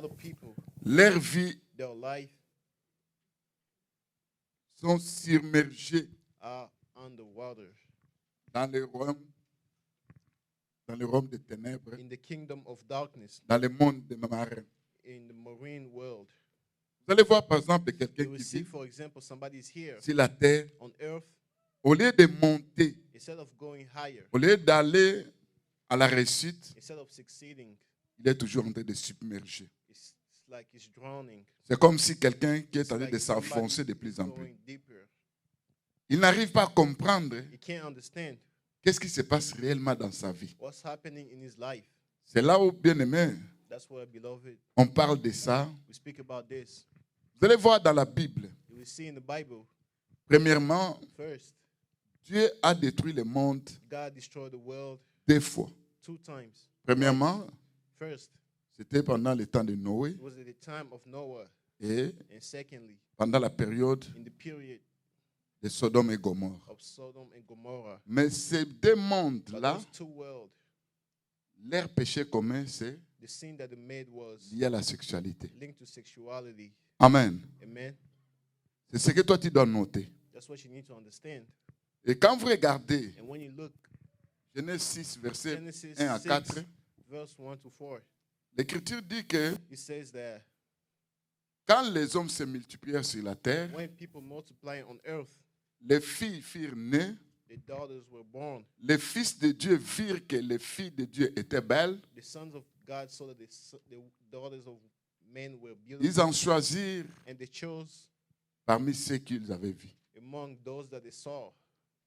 lot of people, leur vie their life sont submergées are underwater dans le royaume des ténèbres, in the kingdom of darkness, dans le monde des marins. in the marine world. Vous allez voir par exemple quelqu'un You will qui see, vit for example, somebody is here sur la terre, on earth. au lieu de monter, Instead of going higher, au lieu d'aller à la réussite, instead of succeeding, il est toujours en train de submerger. it's like he's drowning. C'est comme si quelqu'un qui est It's en train like de s'enfoncer somebody de plus is en plus. going deeper. Il n'arrive pas à comprendre He can't understand qu'est-ce qui se passe réellement dans sa vie. what's happening in his life. C'est là où, bien aimé, That's why, beloved, on parle de ça. we speak about this. Vous allez voir dans la Bible, You will see in the Bible, premièrement, first, Dieu a détruit le monde God destroyed the world 2 fois. 2 times. Premièrement, First, c'était pendant le temps de Noé it was at the time of Noah. et And secondly, pendant la période in the period de Sodome et Gomorrhe. of Sodom and Gomorrah. Mais ces deux But mondes-là, those 2 worlds, leur péché commun, c'est the sin that they made was lié à la sexualité. linked to sexuality. Amen. Amen. C'est ce que toi tu dois noter. That's what you need to understand. Et quand vous regardez And when you look, Genèse 6, verset Genesis 1 à 6, 4, verse 1 to 4, l'Écriture dit que it says that quand les hommes se multiplièrent sur la terre, when people multiply on earth, les filles firent nées, the daughters were born. les fils de Dieu virent que les filles de Dieu étaient belles, The sons of God saw that the daughters of men were ils beautiful, en choisirent and they chose parmi ceux qu'ils avaient vus. among those that they saw.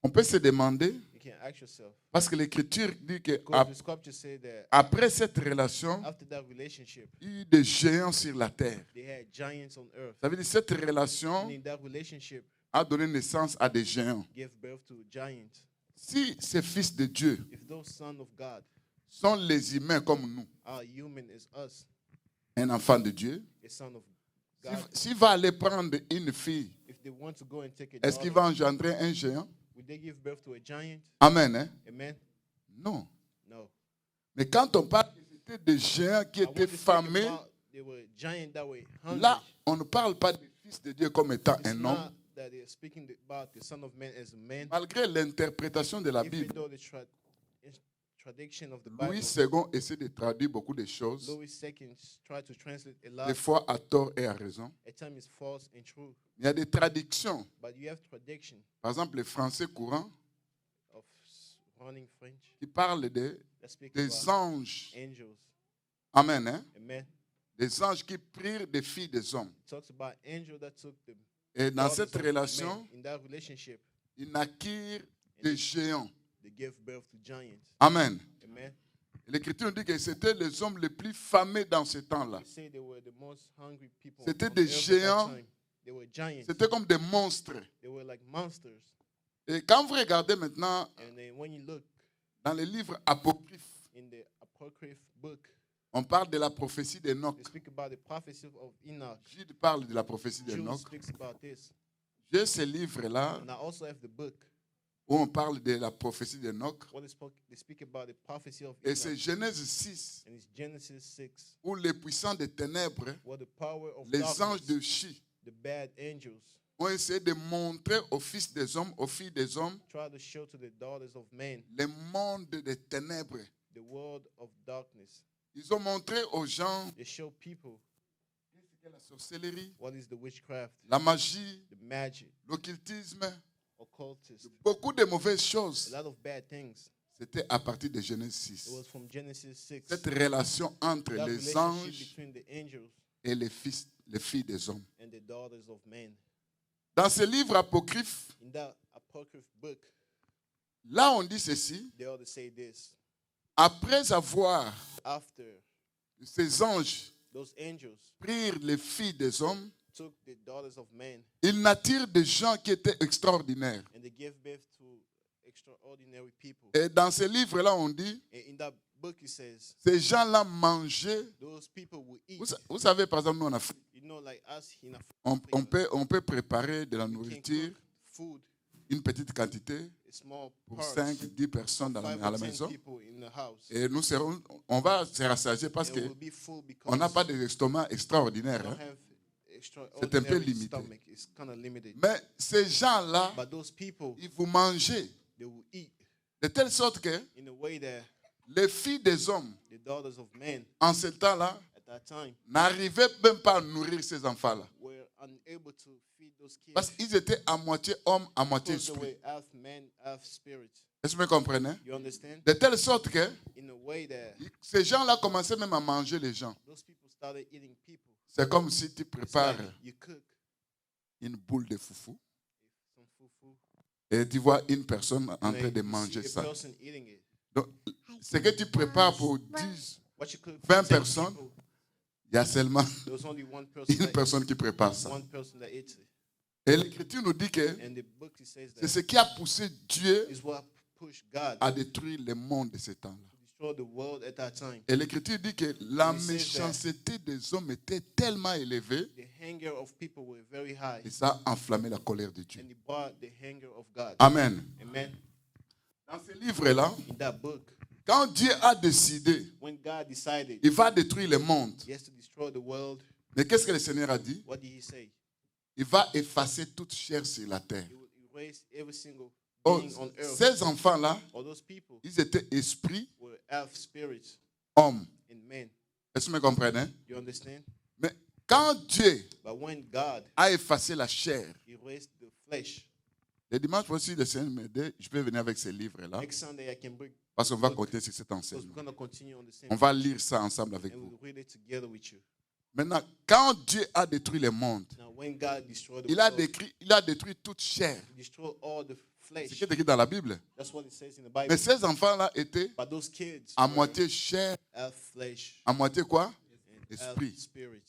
On peut se demander, You can ask yourself, parce que l'Écriture dit que because the scripture say that après cette relation, after that relationship, il y a eu des géants sur la terre. they had giants on earth. Ça veut dire que cette relation And in that relationship, a donné naissance à des géants. gave birth to giants. Si ces fils de Dieu If those sons of God sont les humains comme nous, are human as us, un enfant de Dieu, a son of God, s'il va aller prendre une fille, if they want to go and take a est-ce qu'il daughter, va engendrer un géant? would they give birth to a giant? Amen. Hein? Amen? Non. No. Mais quand on parle que c'était des géants qui I want étaient to speak famés, about there were giants that were hungry. là, on ne parle pas des fils de Dieu comme étant It's un homme. not that they're speaking about the Son of Man as a man, Malgré l'interprétation de la even Bible, though the tradition of the Bible, Louis II essaie de traduire beaucoup de choses, Louis II tried to translate a lot. des fois à tort et à raison. At times it's false and true, Il y a des traductions. but you have tradition Par exemple, le français courant of running French qui parle that speak des about anges. angels. Amen. Hein? Amen. Des anges qui prirent des filles des hommes. It talks about angels that took the Et dans daughters cette of relation, men. In that relationship, ils naquirent des géants. they gave birth to giants. Amen. Amen. Et l'Écriture dit que c'était les hommes les plus famés dans ce temps-là. They say they were the most hungry people C'était on des earth at that géants. time. They were giants. C'était comme des monstres. They were like monsters. Et quand vous regardez maintenant And then when you look dans les livres apocryphes, in the apocryph book, on parle de la prophétie d'Enoch. they speak about the prophecy of Enoch. Jude parle de la prophétie Jude d'Enoch. speaks about this. J'ai ce livre-là And I also have the book où on parle de la prophétie d'Enoch. where they speak about the prophecy of Et c'est Enoch. Genèse 6 And it's Genesis 6, où les puissants des ténèbres, where the power of les anges darkness, de Chi, the bad angels, ont essayé de montrer aux fils des hommes, aux filles des hommes, try to show to the daughters of men le monde des ténèbres. the world of darkness. Ils ont montré aux gens They show people la sorcellerie, what is the witchcraft, la magie, the magic, l'occultisme, occultist, beaucoup de mauvaises a choses. lot of bad things. C'était à partir de Genèse It 6. was from Genesis 6. Cette relation entre That les relationship anges between the angels et les filles des hommes. and the daughters of men. Dans ce livre apocryphe, In that apocryph book, là on dit ceci. they ought to say this. Après avoir After ces anges those angels prirent les filles des hommes, took the daughters of men ils n'attirent des gens qui étaient extraordinaires. and they gave birth to extraordinary people. Et dans ce livre-là, on dit, And in that book it says, ces gens-là mangeaient. those people will eat. Vous savez, par exemple, nous en Afrique, You know, like us in on peut préparer de la we can nourriture, cook food, une petite quantité, a small pour parts 5, 10 personnes à 5 la or 10 maison. people in the house. Et on va se rassasier parce And we'll qu'on be full n'a because pas d'estomac we extraordinaire. don't Hein. have C'est un peu extraordinary limité. stomach. It's kind of limited. Mais ces gens-là, But those people, ils vous mangez they will eat de telle sorte que in a way that les filles des hommes, the daughters of men en ce temps-là, at that time n'arrivaient même pas à nourrir ces enfants-là. were unable to feed those kids Parce qu'ils étaient à moitié hommes, à moitié because they esprit. were half men, half spirit. Est-ce que vous me comprenez? You understand? De telle sorte que In a way that ces gens-là commençaient même à manger les gens. those people started eating people. C'est comme si tu It's prépares like you cook une boule de foufou some fufu et tu vois une personne en and train de you manger see a ça. person eating it. Donc, ce que tu prépares pour 10, What you cook 20 for 10 personnes, people, il y a seulement there was only one person une personne qui prépare that, ça. one person that eats it. Et l'Écriture nous dit que And the book it says c'est that ce qui a poussé Dieu is what pushed God à détruire le monde de ce temps-là. to destroy the world at that time. Et l'Écriture dit que la And it says that méchanceté des hommes était tellement élevée The hunger of people were very high, et ça a enflammé la colère de Dieu. and it brought the hunger of God. Amen. Amen. Dans ce livre-là, In that book, quand Dieu a décidé, when God decided il va détruire le monde. he has to destroy the world, Mais qu'est-ce que le Seigneur a dit? what did he say? Il va effacer toute chair sur la terre. He would erase every single Oh, being on earth. ces enfants-là, All those people ils étaient esprits, were half spirits hommes. and men. Est-ce que vous me comprenez? You understand? Mais quand Dieu But when God a effacé la chair, erased the flesh, le dimanche aussi, le Seigneur m'aide, je peux venir avec ces livres-là, next Sunday I can bring, parce qu'on va continuer sur cet because we're enseignement. going to continue on the same On va lire ça ensemble avec and vous. we'll read it together with you. Maintenant, quand Dieu a détruit le monde, Now, when God destroyed the il a world, détruit toute chair. he destroyed all the C'est flesh. ce qui est écrit dans la Bible. That's what it says in the Bible. Mais ces enfants-là étaient But those kids à were moitié chair, half flesh à moitié quoi? and Esprit. half spirit.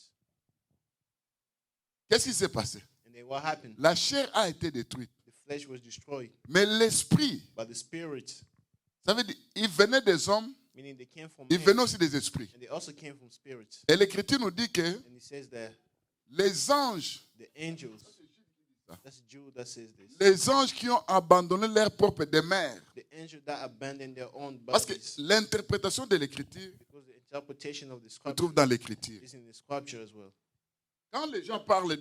Qu'est-ce qui s'est passé? And then what happened? La chair a été détruite. The flesh was destroyed, Mais l'esprit, but the spirit, ça veut dire, il venait des hommes, meaning they came from il men, venait aussi des esprits. and they also came from spirits. Et l'Écriture nous dit que And it says that les anges, the angels, that's Jude that says this, les anges qui ont abandonné leur propre demeure. the angels that abandoned their own Parce que bodies, l'interprétation de l'Écriture because the interpretation of the se scripture trouve dans l'Écriture. is in the scripture as well. Quand les gens parlent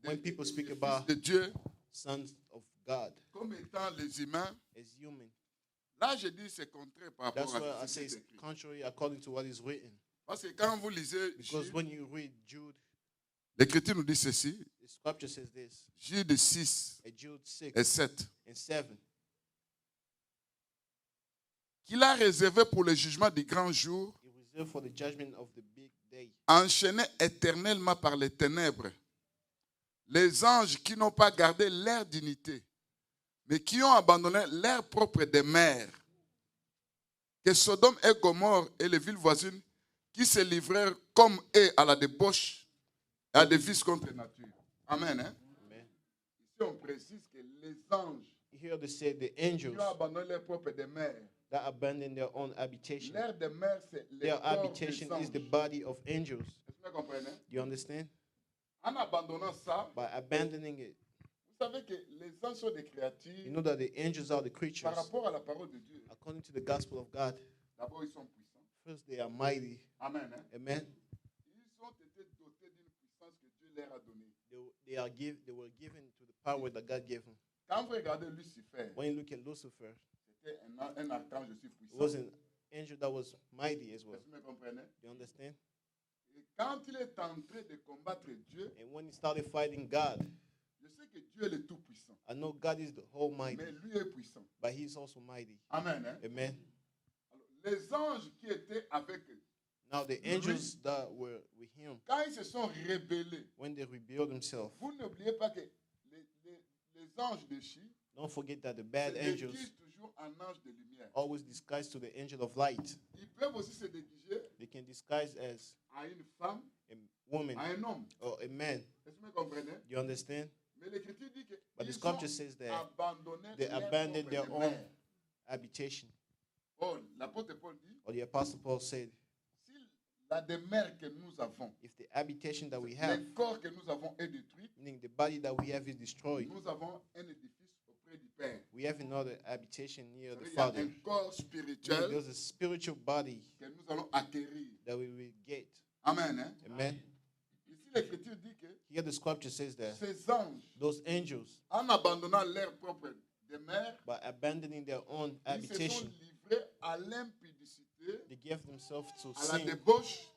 When people speak des about fils de Dieu sons of God comme étant les humains, as human, là je dis c'est contraire par that's rapport why I à ce say qui it's est écrit. contrary according to what is written. Parce que quand vous lisez Because Jude, when you read Jude, l'Écriture nous dit ceci, the scripture says this, Jude 6 at Jude 6 et 7, and 7, qu'il a réservé pour le jugement du grand jour, it reserved for the judgment of the big day, enchaînés éternellement par les ténèbres, les anges qui n'ont pas gardé leur dignité, mais qui ont abandonné leur propre demeure, que Sodome et Gomorrhe et les villes voisines, qui se livrèrent comme eux à la débauche et à des vices contre nature. Amen. Hein? amen. Ici, on précise que les anges Here they say the qui angels ont abandonné leur propre demeure, that abandon their own habitation. leur demeure, c'est le Their corps des habitation is anges. the body of angels. Est-ce que vous comprenez? You understand? En abandonnant ça, By abandoning it, vous savez que les anges sont des créatures you know that the angels are the creatures. par rapport à la parole de Dieu. According to the gospel of God, D'abord, ils sont puissants. first they are mighty. Amen. Hein? Amen. Ils ont été dotés d'une puissance que Dieu leur a donnée. They were given to the power that God gave them. Quand vous regardez Lucifer, When you look at Lucifer, c'était un archange aussi it puissant. was an angel that was mighty as well. Est-ce que vous me comprenez? You understand? Et quand il est en train de combattre Dieu, And when he started fighting God, je sais que Dieu est le tout-puissant. I know God is the Almighty, Mais lui est puissant. but he's also mighty. Amen. Hein? Amen. Alors, les anges qui étaient avec eux, Now the angels that were with him, quand ils se sont rebellés, when they revealed themselves, vous n'oubliez pas que les anges déchis don't forget that the se bad angels déguisent toujours en anges de lumière. always disguise to the angel of light. Ils peuvent aussi se déguiser They can disguise as à une femme, a woman à un homme. or a man. Est-ce que vous me comprenez? You understand? Mais l'Écriture dit que But the ils scripture ont says that abandonné they leur abandoned propre their own demeure. habitation. Oh, l'apôtre Paul dit, Or the apostle Paul said, si la demeure que nous avons, if the habitation that we have, le corps que nous avons est détruit, meaning the body that we have is destroyed, nous avons un édifice près du Père. We have another habitation near the Il y a Father. un corps spirituel There's a spiritual body que nous allons acquérir. that we will get. Amen. Hein? Amen. Ici, l'Écriture dit que Here the scripture says that ces anges, those angels, en abandonnant leur propre demeure, by abandoning their own ils se sont habitation, livrés à l'impudicité, they gave themselves to à la sin, débauche,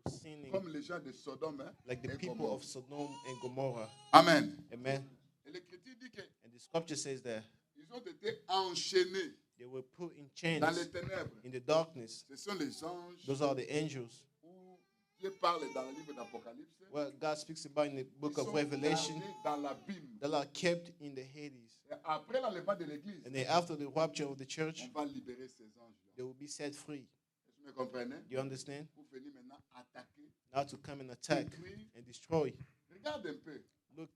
to sinning, comme les gens de Sodome. Hein, like the et people Gomorrhe. of Sodom and Gomorrah. Amen. Amen. Et l'Écriture dit qu'ils And the scripture says that ont été enchaînés they were put in chains dans les ténèbres. in the darkness. Ce sont les anges Those are the angels. où Dieu parle dans le livre d'Apocalypse. Well, God speaks about in the Ils book sont of Revelation gardés dans l'abîme. that are kept in the Hades. Et après l'enlèvement de l'Église, And then after the rapture of the church, on va libérer ces anges-là. they will be set free. Est-ce que vous me comprenez? Do you understand? Pour venir maintenant attaquer, Now to come and attack détruire. and destroy. Regarde un peu. Look,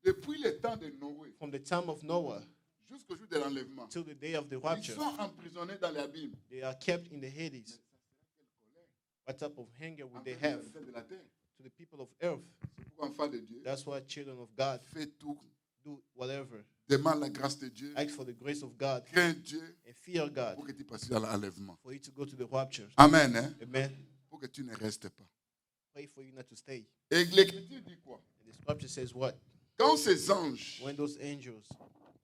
Depuis le temps de Noé from the time of Noah jusqu'au jour de l'enlèvement, till the day of the ils rapture, sont emprisonnés dans l'abîme. they are kept in the Hades. What type of hunger would they have De la terre. to the people of earth? C'est pourquoi, enfant de Dieu, That's why children of God fais tout. do whatever. Demande la grâce de Dieu. Ask for the grace of God Crains Dieu and fear God pour que tu passes à l'enlèvement. for you to go to the rapture. Amen. Hein? Amen. Pour que tu ne restes pas. Pray for you not to stay. Et l'Écriture dit quoi? And the scripture says what? Quand ces anges When those angels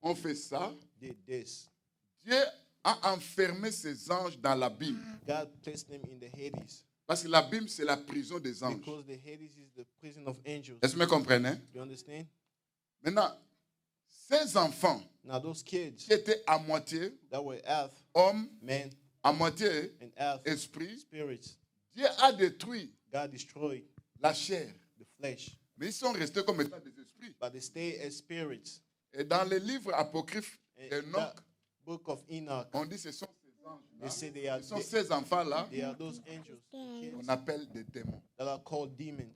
ont fait ça, did this, Dieu a enfermé ces anges dans l'abîme. God placed them in the Hades Parce que l'abîme, c'est la prison des anges. because the Hades is the prison of angels. Est-ce que vous me comprenez? You understand? Maintenant, ces enfants Now those kids qui étaient à moitié that were half hommes, men à moitié and half esprit, spirits, Dieu a détruit God destroyed la chair. the flesh, Mais ils sont restés comme étant des esprits. but they stay as spirits. Et dans les livres apocryphes In d'Enoch, that book of Enoch, on dit ce sont ces they anges-là, say they are ce sont ces enfants-là they are those angels, qu'on kids, appelle des démons. that are called demons.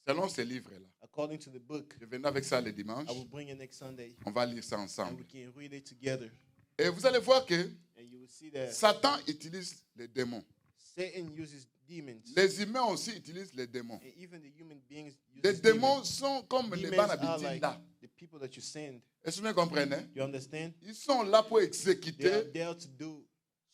Selon ces livres-là. According to the book, Je viendrai avec ça le dimanche. I will bring it next Sunday, On va lire ça and ensemble. we can read it together. Et vous allez voir que And you will see that Satan utilise les démons. Satan uses demons, Les humains aussi utilisent les démons. and even the human beings use Les démons demons. sont comme les Demons are banabidines like là. the people that you send. Est-ce que vous me comprenez? You understand? Ils sont là pour They are exécuter there to do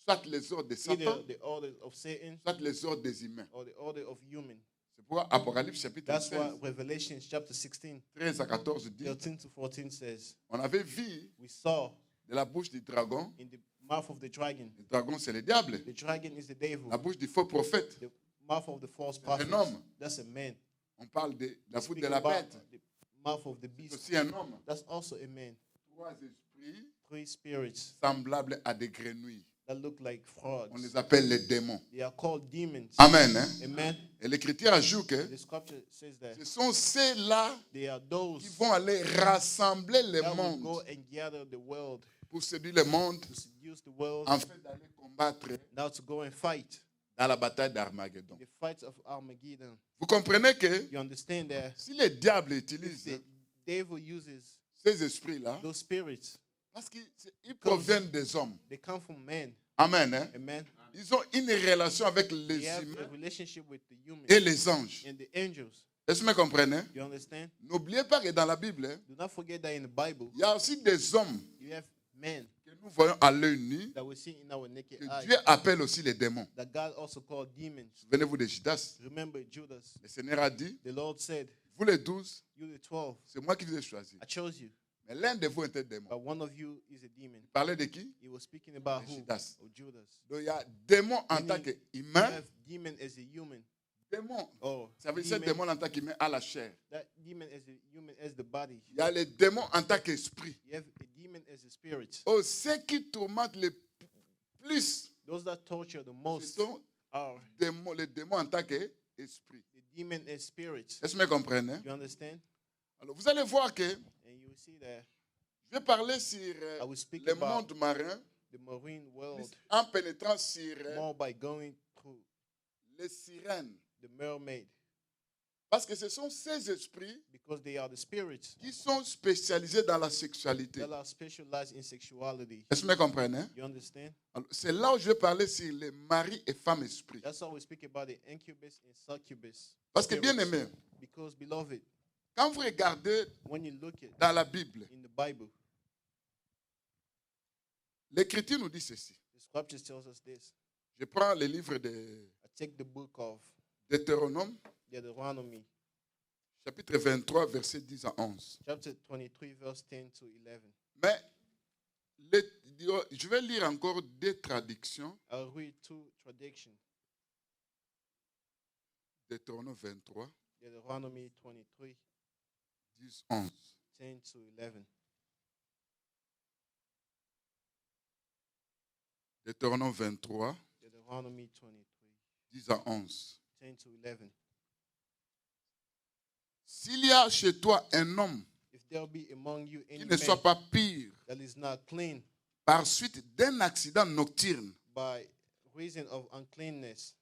soit les ordres de Satan, either the order of Satan soit les ordres des humains. or the order of human. C'est pourquoi Apocalypse chapitre That's 16, what Revelation chapter 16, 13 à 14 dit, 13 to 14 says. on avait vu We saw de la bouche du dragon, in the mouth of the dragon. le dragon c'est le diable, The dragon is the devil. la bouche du faux prophète, The mouth of the false prophet. homme. That's a man. on parle de la bouche Speak de la about bête, the mouth of the c'est beast. aussi un homme. That's also a man. Trois esprits Three spirits semblables à des grenouilles. that look like frogs. On les appelle les démons. They are called demons. Amen. Hein? Amen. Et l'Écriture ajoute que The scripture says that ce sont ceux-là they are those qui vont aller rassembler le that will go monde and gather the world pour séduire le monde to seduce the world, en fait d'aller combattre now to go and fight dans la bataille d'Armageddon. the fight of Armageddon. Vous comprenez que You understand that si le diable if utilise the devil uses ces esprits-là, those spirits, parce qu'ils proviennent des hommes. they come from men. Amen. Hein? Amen. Ils ont une relation avec les They have a humains relationship with the humans et les anges. and the angels. Est-ce que vous me comprenez? You understand? N'oubliez pas que dans la Bible, hein, Do not forget that in the Bible, il y a aussi des hommes you have men que nous voyons à l'œil nu, that we see in our naked que eye Dieu appelle aussi les démons. that God also called demons. Souvenez-vous de Judas. Remember Judas. Le Seigneur a dit, The Lord said, vous les 12, you the 12, c'est moi qui vous ai choisi. I chose you, Mais l'un de vous était démon. but one of you is a demon. Il parlait de qui? He was speaking about De who? Judas. Of Judas. Donc il y a démon en Meaning, tant You qu'humain. have demon as a human. Démon. Oh, Ça veut dire que demon, démon en tant qu'humain à la chair. that demon as a human as the body. Il y a les démons en tant qu'esprit. You have a demon as a spirit. Oh, ceux qui tourmentent le plus, Those that torture the ce most sont are les démons en tant qu'esprit. the demon as spirit. Est-ce que vous me comprenez? You understand? Alors, vous allez voir que And you will see that je vais parler sur I will speak le about monde marin the marine world en pénétrant sur more by going through les sirènes. the mermaid, Parce que ce sont ces esprits because they are the spirits qui sont spécialisés dans la sexualité. that are specialized in sexuality. Est-ce que vous me comprenez? You understand? Alors, c'est là où je vais parler sur les maris et femmes esprits. That's how we speak about the incubus and succubus. Parce que bien spirits. aimé, Because, beloved, quand vous regardez when you look at dans la Bible, in the Bible, L'Écriture nous dit ceci. The scriptures tells us this. Je prends le livre de I take the book of Deutéronome, Deuteronomy, chapitre 23, versets 10 à 11. chapter 23, verse 10 to 11. Mais je vais lire encore deux traductions. I'll read two traditions. Deutéronome 23, Deuteronomy 23, 10, 11. 10 to 11. Deutéronome 23, Deuteronomy 23, 10 à 11. 10 to 11. S'il y a chez toi un homme If there be among you qui any ne soit man pas pire that is not clean par suite d'un accident nocturne, by reason of uncleanness,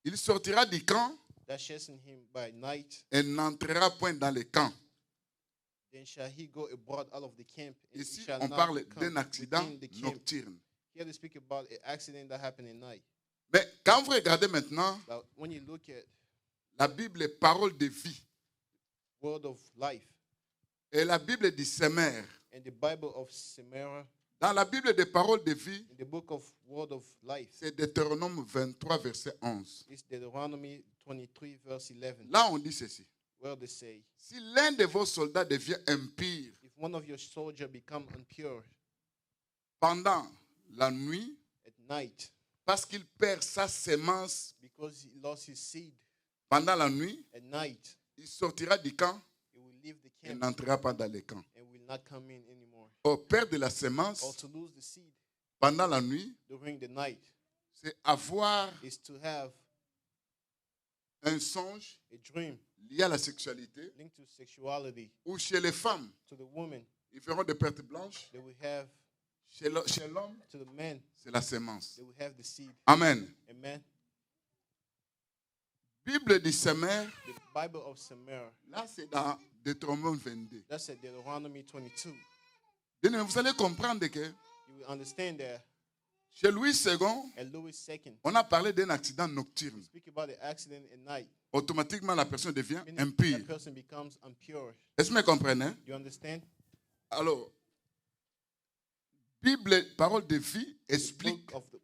il sortira du camp that chasten him by night, et n'entrera point dans le camp. then shall he go abroad out of the camp, and he Ici, shall on not parle come d'un accident within the camp. nocturne. Here they speak about an accident that happened at night. Mais quand vous regardez maintenant, But when you look at la Bible est parole de vie. word of life Et la Bible dit Semer. and the Bible of Samaria, Dans la Bible des paroles de vie, in the book of word of life, c'est Deutéronome 23, verset 11. it's Deuteronomy 23, verse 11, Là, on dit ceci. where they say, Si l'un de vos soldats devient impur if one of your soldiers become impure pendant la nuit, at night parce qu'il perd sa semence because he lost his seed pendant la nuit, at night, il sortira du camp he will leave the et camp n'entrera pas dans le camp. and will not come in anymore. Au perdre la Or semence to lose the seed pendant la nuit, during the night c'est avoir is to have un songe a dream lié à la sexualité, linked to sexuality. ou chez les femmes, To the woman, ils feront des pertes blanches. they will have, Chez l'homme, to the man, c'est la semence. they will have the seed. Amen. Amen. Bible du Semer, The Bible of Samaria, là c'est dans Deutéronome 22. that's at Deuteronomy 22. Bien, vous allez comprendre que You will understand that chez Louis II, at Louis II, on a parlé d'un accident nocturne. speak about the accident at night. Automatiquement, la personne devient Meaning impure. that person becomes impure. Est-ce que vous me comprenez? You understand? Alors, Bible, parole de vie, The explique book of the word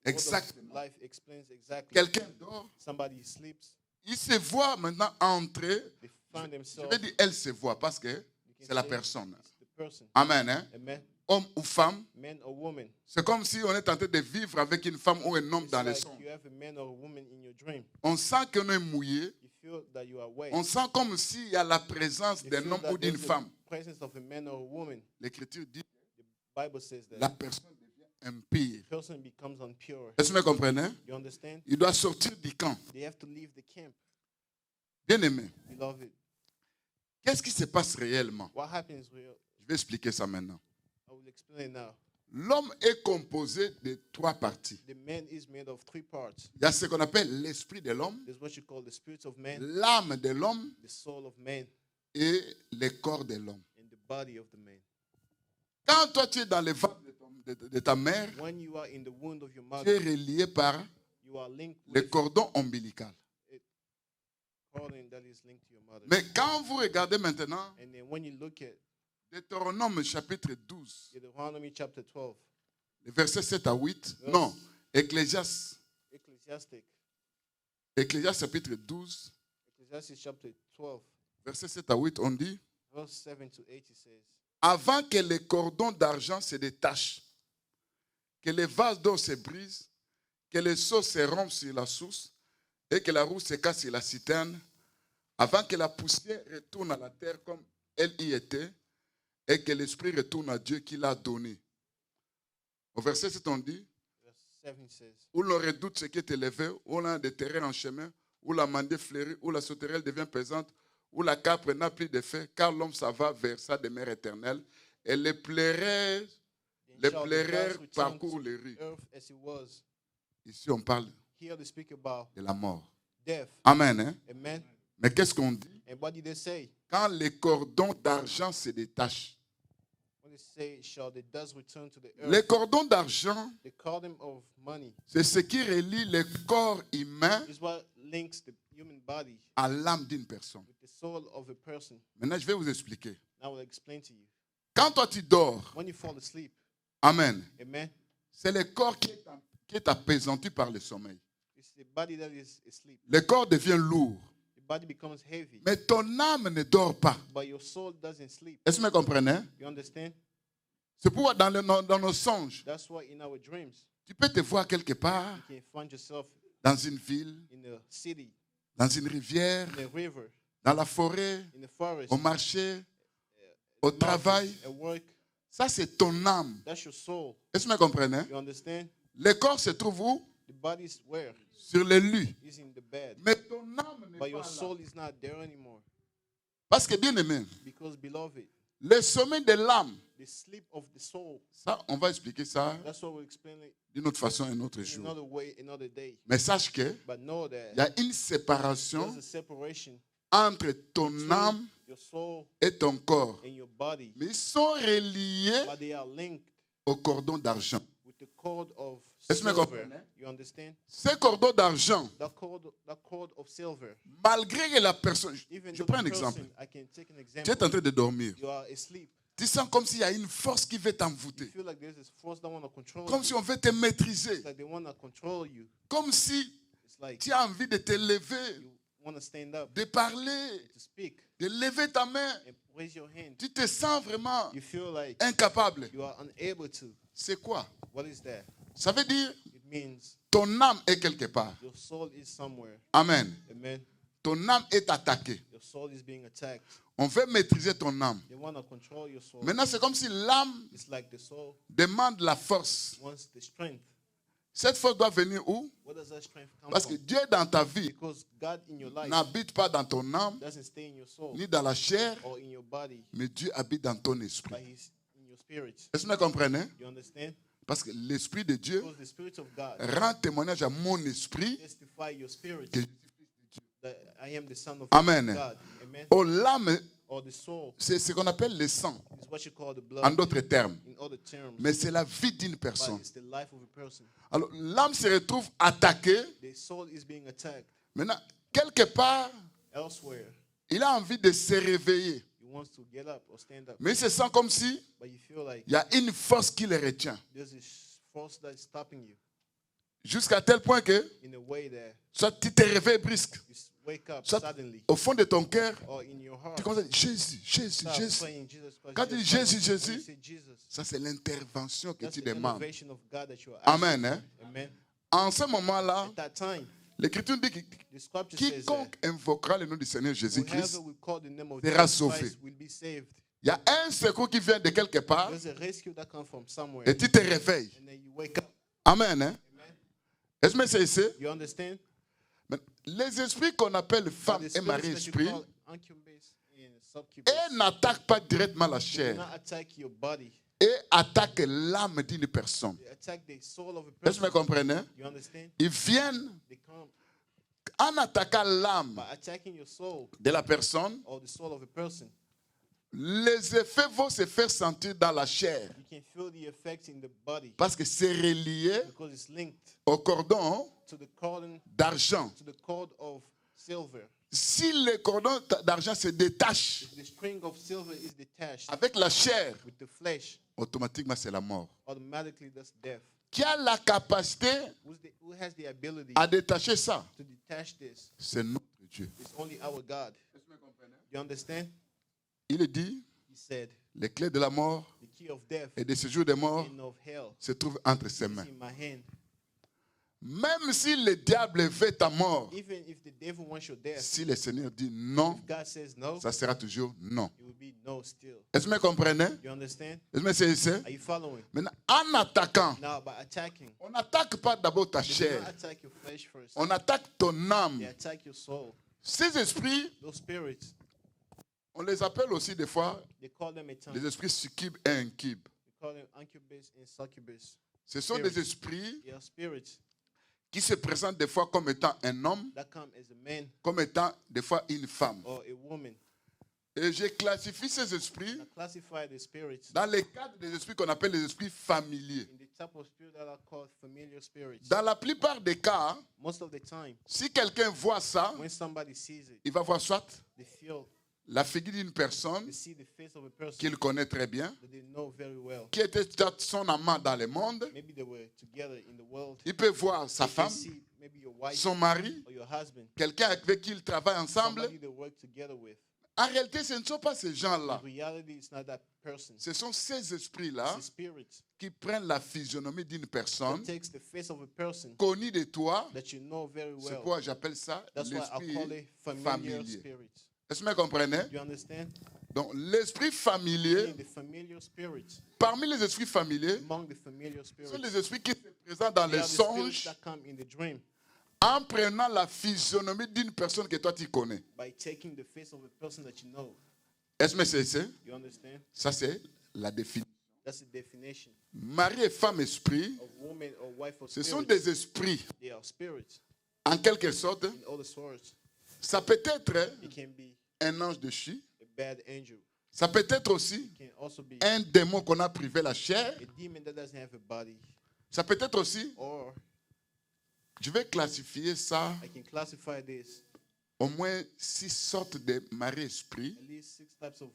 exactement. of life explains exactly. Quelqu'un dort, Somebody sleeps, il se voit maintenant entrer. they find Je themselves. vais dire, elle se voit parce que You can c'est la say personne. it's the person. Amen. Hein? Amen. Homme ou femme, Man or woman. c'est comme si on est en train de vivre avec une femme ou un homme It's dans les like songes. you have a man or a woman in your dream. On sent qu'on est mouillé. You feel that you are wet. On sent comme s'il y a la présence You d'un feel homme that ou d'une there's femme. the presence of a man or a woman. L'Écriture dit The Bible says that la personne devient impure. the person becomes impure. Est-ce que vous me comprenez? You understand? Il doit sortir du camp. They have to leave the camp. Bien aimé, Beloved, qu'est-ce qui se passe réellement? what happens real? Je vais expliquer ça maintenant. I will explain it now. L'homme est composé de trois parties. The man is made of three parts. Il y a ce qu'on appelle l'esprit de l'homme, There's what you call the spirit of man, l'âme de l'homme the soul of man, et le corps de l'homme. and the body of the man. Quand toi tu es dans le ventre de ta mère, When you are in the wound of your tu es mother, relié par you are linked le with cordon ombilical. cordon that is linked to your mother. Mais quand vous regardez maintenant, And then when you look at Deutéronome chapitre 12, Deuteronomy chapter 12, les versets 7 à 8, Yes. non, Ecclésiaste Ecclesiastes chapitre 12, chapter 12, versets 7 à 8, on dit, verse 7 to 8, it says, avant que les cordons d'argent se détachent, que les vases d'or se brisent, que les seaux se rompent sur la source et que la roue se casse sur la citerne, avant que la poussière retourne à la terre comme elle y était et que l'esprit retourne à Dieu qui l'a donné. Au verset 7, on dit, verse 7 says, où l'on redoute ce qui est élevé, où l'on a des terrains en chemin, où la mandée fleurit, où la sauterelle devient pesante, où la capre n'a plus d'effet, car l'homme s'en va vers sa demeure éternelle, et les pleureurs Then shall the grass return parcourent to les rues. earth as it was. Ici, on parle Here they speak about de la mort. death. Amen. Hein? Amen. Mais qu'est-ce qu'on dit? And what did they say? Quand les cordons d'argent se détachent. When they say, shall the dust return to the Les earth? cordons d'argent, They call them of money. c'est ce qui relie le corps humain Is what links the human body à l'âme d'une personne. with the soul of a person. Maintenant, je vais vous expliquer. Now I will explain to you. Quand toi tu dors, When you fall asleep, Amen, amen, c'est le corps qui est apaisanti par le sommeil. It's the body that is asleep. Le corps devient lourd. The body becomes heavy. Mais ton âme ne dort pas. But your soul doesn't sleep. Est-ce que vous me comprenez? You understand? C'est pourquoi dans nos songes, That's why in our dreams, tu peux te voir quelque part, you can find yourself dans une ville, in a city, dans une rivière, in a river, dans la forêt, in a forest, au marché, au travail. at work. Ça, c'est ton âme. That's your soul. Est-ce que vous me comprenez? You understand? Le corps se trouve où? The body is where? Sur le lit. It's in the bed. Mais ton âme n'est But your pas là. soul is not there anymore. Parce que, bien aimé, Because, beloved, le sommeil de l'âme, the sleep of the soul, ça, on va expliquer ça that's what we'll explain it d'une autre façon un autre in jour. another way, another day. Mais sache qu'il But know that y a une séparation there's a separation entre ton between âme your soul et ton corps. and your body. Mais ils sont reliés But they are linked au cordon d'argent. with the cord of Est-ce que vous silver. comprenez? You understand? Ce cordon d'argent, That cord of silver. malgré que la personne... Even Je though prends the un exemple. person, I can take an Tu es example. en train de dormir. You are asleep. Tu sens comme s'il y a une force qui veut You t'envoûter. feel like there's this force that want to control Comme you. si on veut te maîtriser. It's like they want to control you. Comme si It's like tu as envie de te lever, you want to stand up, de parler, to speak, de lever ta main. and raise your hand. Tu te sens vraiment You feel like incapable. you are unable to. C'est quoi? What is that? Ça veut dire It means ton âme est quelque part. your soul is somewhere. Amen. Amen. Ton âme est attaquée. Your soul is being attacked. On veut maîtriser ton âme. They want to control your soul. Maintenant, c'est comme si l'âme It's like the soul demande la force. wants the strength. Cette force doit venir où? Where does that strength come Parce que from? Dieu dans ta vie Because God in your life n'habite pas dans ton âme, doesn't stay in your soul ni dans la chair, or in your body, mais Dieu habite dans ton but esprit. He's in your spirit. Est-ce que vous me comprenez? You understand? Parce que l'esprit de Dieu Because the spirit of God rend témoignage à mon esprit testify your spirit que that I am the son of Amen. God. Amen. oh, l'âme, Or the soul c'est ce qu'on appelle le sang, is what you call the blood en d'autres termes. in other terms. Mais c'est la vie d'une But personne. it's the life of a person. Alors, l'âme se retrouve attaquée. The soul is being attacked Maintenant, quelque part, elsewhere. il a envie de se réveiller. He wants to get up or stand up. Mais il se sent comme si But you feel like il y a une force qui le retient. there's a force that's stopping you Jusqu'à tel point que, in a way that soit tu te réveilles brusque, you wake up soit suddenly au fond de ton cœur, or in your heart. tu commences à dire Jésus, Jésus, Start Jésus. praying Jesus Christ. Quand tu dis Jesus Jésus, Christ. When you Jésus, say Jesus, ça c'est l'intervention que that's tu the demandes. innovation of God that you are asking. Amen. Hein? Amen. En ce moment-là, At that time, l'Écriture dit que the scripture says that quiconque invoquera le nom du Seigneur Jésus-Christ, whoever will call the name of sera Jesus sauvé. Christ will be saved. il y a un secours qui vient de quelque part There's a rescue that comes from somewhere. et tu te réveilles. And then you wake up. Amen. Hein? Amen. Est-ce que c'est ici? You understand? Mais les esprits qu'on appelle But femmes the et spirits mari-esprit, that you call incubus and succubus elles n'attaquent pas directement la do chair not attack your body. et attaquent l'âme d'une personne. They attack the soul of a Est-ce que person. vous comprenez? You understand? Ils viennent They come en attaquant l'âme by attacking your soul de la personne. or the soul of a person. Les effets vont se faire sentir dans la chair You can feel the effects in the body parce que c'est relié because it's linked au cordon to the cordon, d'argent. to the cord of silver. Si le cordon d'argent se détache If the string of silver is detached avec la chair, with the flesh, automatiquement c'est la mort. automatically that's death. Qui a la capacité Who has the ability à détacher ça? to detach this? C'est notre Dieu. It's only our God. You understand? Il dit, He said, les clés de la mort the key of death et de séjour des morts and of hell se trouvent entre ses is mains. in my hand. Même si le diable veut ta mort, Even if the devil wants your death, si le Seigneur dit non, if God says no, ça sera toujours non. it will be no still. Est-ce que vous me comprenez? You understand? Est-ce que c'est ça? Are you following? Maintenant, en attaquant, Now, by attacking, on n'attaque pas d'abord ta they do chair, not attack your flesh first. on attaque ton âme. They attack your soul. Ces esprits, Those spirits, on les appelle aussi des fois they call them a tongue. des esprits succubes et incubes. They call them incubus and succubus. Ce sont des esprits They are spirits qui se présentent des fois comme étant un homme, that come as a man comme étant des fois une femme. or a woman. Et je classifie ces esprits I classify the spirits dans le cadre des esprits qu'on appelle les esprits familiers. in the type of spirit that are called familiar spirits. Dans la plupart des cas, Most of the time, si quelqu'un voit ça, when somebody sees it, il va voir soit they feel la figure d'une personne They see the face of a person qu'il connaît très bien, that they know very well. qui était son amant dans le monde. Maybe they were together in the world. Il peut voir sa They can femme, see maybe your wife son mari, or your husband, quelqu'un avec qui ils travaillent ensemble. somebody they work together with. En réalité, ce ne sont pas ces gens-là. In reality, it's not that person. Ce sont ces It's esprits-là the spirit qui prennent la physionomie d'une that personne takes the face of a person connue de toi. that you know very C'est well. pourquoi j'appelle ça That's why I call l'esprit it familiar familier. spirit. Est-ce que vous me comprenez? You understand? Donc, l'esprit familier, Meaning the familiar spirit, parmi les esprits familiers, among the familiar ce spirits, sont les esprits qui se présentent dans they les are the spirits songes that come in the dream en prenant la physionomie d'une personne que toi tu connais. by taking the face of a person that you know. Est-ce que c'est ça? You understand? Ça, c'est la définition. That's the definition Mari et femme esprit, of woman or wife of ce sont spirit. des esprits. They are spirits En quelque sorte, in other sorts. ça peut être It can be un ange de chi. a bad angel. Ça peut être aussi It can also be un démon qu'on a privé la chair. a demon that doesn't have a body. Ça peut être aussi, Or je vais classifier ça, I can classify this au moins 6 sortes de mari-esprit at least 6 types of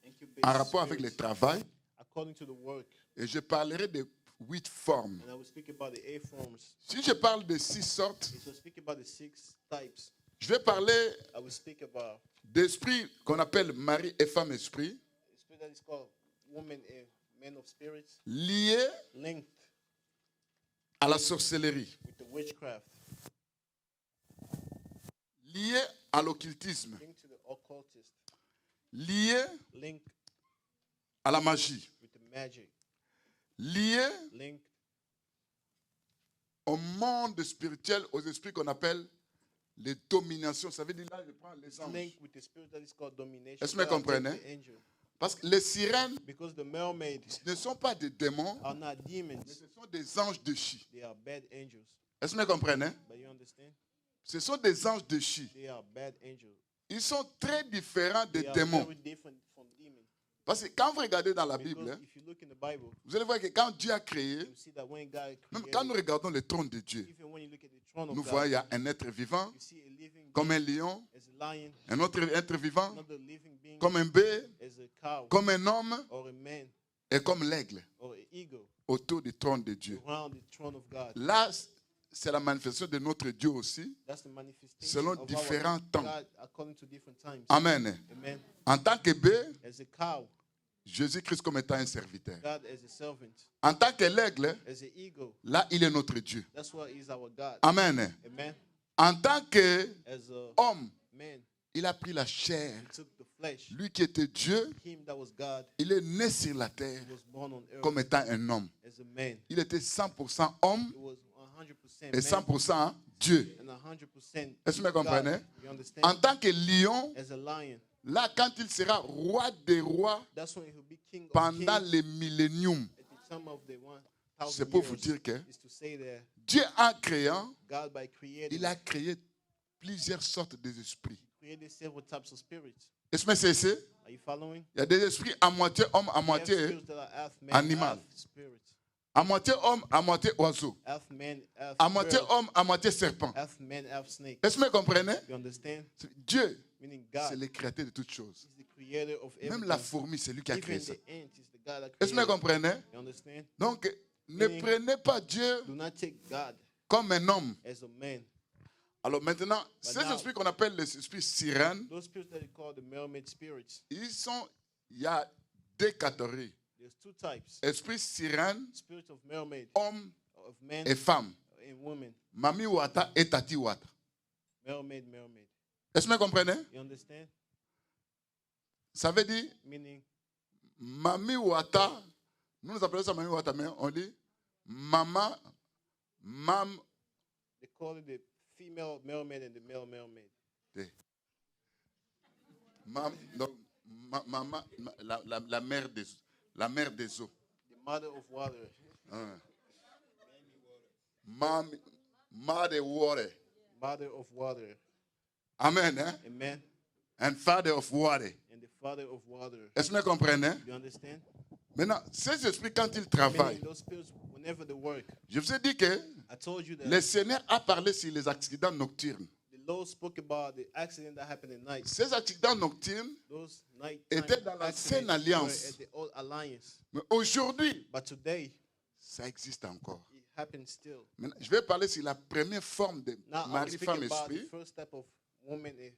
incubation en rapport avec le spirits travail. according to the work. Et je parlerai de 8 formes. And I will speak about the 8 forms. Si je parle de 6 sortes, If I speak about the 6 types, je vais parler I will speak about d'esprit qu'on appelle mari et femme esprit, the spirit that is called woman and man of spirits, liés linked à la sorcellerie, with the witchcraft, liés à l'occultisme, linked to the occultist, liés linked à la magie, with the magic, liés linked au monde spirituel, aux esprits qu'on appelle les dominations. Ça veut dire là, je prends les anges. linked with the spirit that is called domination. Est-ce que vous God take comprenez? the angel. Parce que les sirènes Because the mermaids ne sont pas des démons, are not mais demons, ce sont des anges de chi. they are bad angels. Est-ce que vous comprenez? But you understand? Ce sont des anges de chi. They are bad angels. Ils sont très différents des They are démons. very different from demons. Parce que quand vous regardez dans la Because Bible, if you look in the Bible, vous allez voir que quand Dieu a créé, you see that when God même created, quand nous regardons le trône de Dieu, even when you look at the throne of nous God, voyons il y a un être vivant, you see a living comme being un lion, as a lion, un autre être vivant, another living being comme un bœuf, as a cow, comme un homme or a man, et comme l'aigle or an eagle autour du trône de Dieu. around the throne of God. Là, c'est la manifestation de notre Dieu aussi, That's the manifestation selon of différents our temps. God according to different times. Amen. Amen. En tant que bœuf, As a cow, Jésus-Christ comme étant un serviteur. God as a servant. En tant que l'aigle, As an eagle, là, il est notre Dieu. that's why he's our God. Amen. Amen. En tant qu'homme, As a man, il a pris la chair. he took the flesh. Lui qui était Dieu, Him that was God, il est né sur la terre he was born on earth comme étant un homme. as a man. Il était 100% homme He was 100% et man 100% Dieu. and 100% Est-ce que vous comprenez? God. You understand? En tant que lion, As a lion, là, quand il sera roi des rois that's when he'll be king of pendant kings les milléniums, at the time of the c'est 1,000 pour vous years. dire que Is to say that Dieu, en créant, God, by creating, il a créé plusieurs sortes d'esprits. created several types of spirits. Est-ce que c'est ça? Are you following? Il y a des esprits à moitié homme, à We have moitié, spirits that are half man, animal. half spirit. à moitié homme, à moitié oiseau, Half man, half à moitié bird. homme, à moitié serpent. Half man, half snake. Est-ce que vous comprenez? You understand? Dieu, Meaning c'est God le créateur de toutes choses. is the creator of everything. Même la fourmi, c'est lui qui a Even créé ça. the ant is the God that Est-ce que vous created. comprenez? You understand? Donc, ne prenez pas Dieu Do not take God comme un homme. as a man. Alors maintenant, ces now- esprits qu'on appelle les esprits sirènes, Those spirits that are called the mermaid spirits, il y a deux catégories. there's 2 types. Esprit sirène, Spirit of mermaid, homme of man et femme. and woman. Mami Wata et Tati Wata. Mermaid, mermaid. Est-ce que vous comprenez? You understand? Ça veut dire, Meaning, Mami Wata, nous appelons ça Mami Wata, mais on dit Maman, Mam, they call it the female mermaid and the male mermaid. donc, Maman, la mère des eaux. The mother of water. Hein. Mother water. Mother of water. Amen. Hein? Amen. And father of water. And the father of water. Est-ce que vous comprenez? You understand? Maintenant, ces esprits, quand ils Meaning travaillent, those spirits, whenever they work, je vous ai dit que I told you that le Seigneur a parlé sur les accidents nocturnes. the Lord spoke about the accident that happened at night. Ces accidents nocturnes Those night étaient dans l'ancienne alliance. at the old alliance. Mais aujourd'hui, But today, ça existe encore. it happens still. Maintenant, je vais parler sur la première forme de Now I'm mari, femme, speaking about the esprit, first type of woman and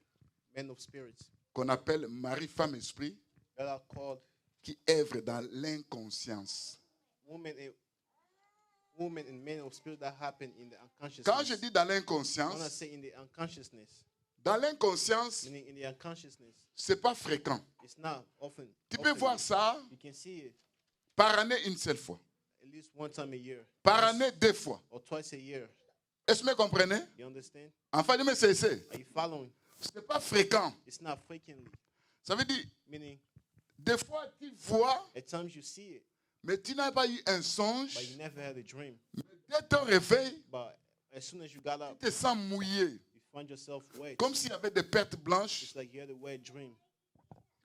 men of spirits qu'on appelle mari, femme, esprit, that are called qui œuvrent dans l'inconscience. women and men of spirit that happen in the unconsciousness. Quand je dis dans When I l'inconscience, say in the unconsciousness, dans l'inconscience, meaning in the unconsciousness, c'est pas fréquent. it's not often. Tu peux voir ça You can see it par année une seule fois, at least one time a year. par Twice année deux fois. or twice a year. Est-ce que vous me comprenez? You understand? Enfin, de me cesser. Are you following? Ce n'est pas fréquent. It's not frequently. Ça veut dire, Meaning, des fois tu vois, at times you see it, mais tu n'as pas eu un songe. but you never had a dream. Mais dès ton réveil, But as soon as you got up, tu te sens mouillé. you find yourself wet. Comme s'il y avait des pertes blanches. It's like you had a wet dream.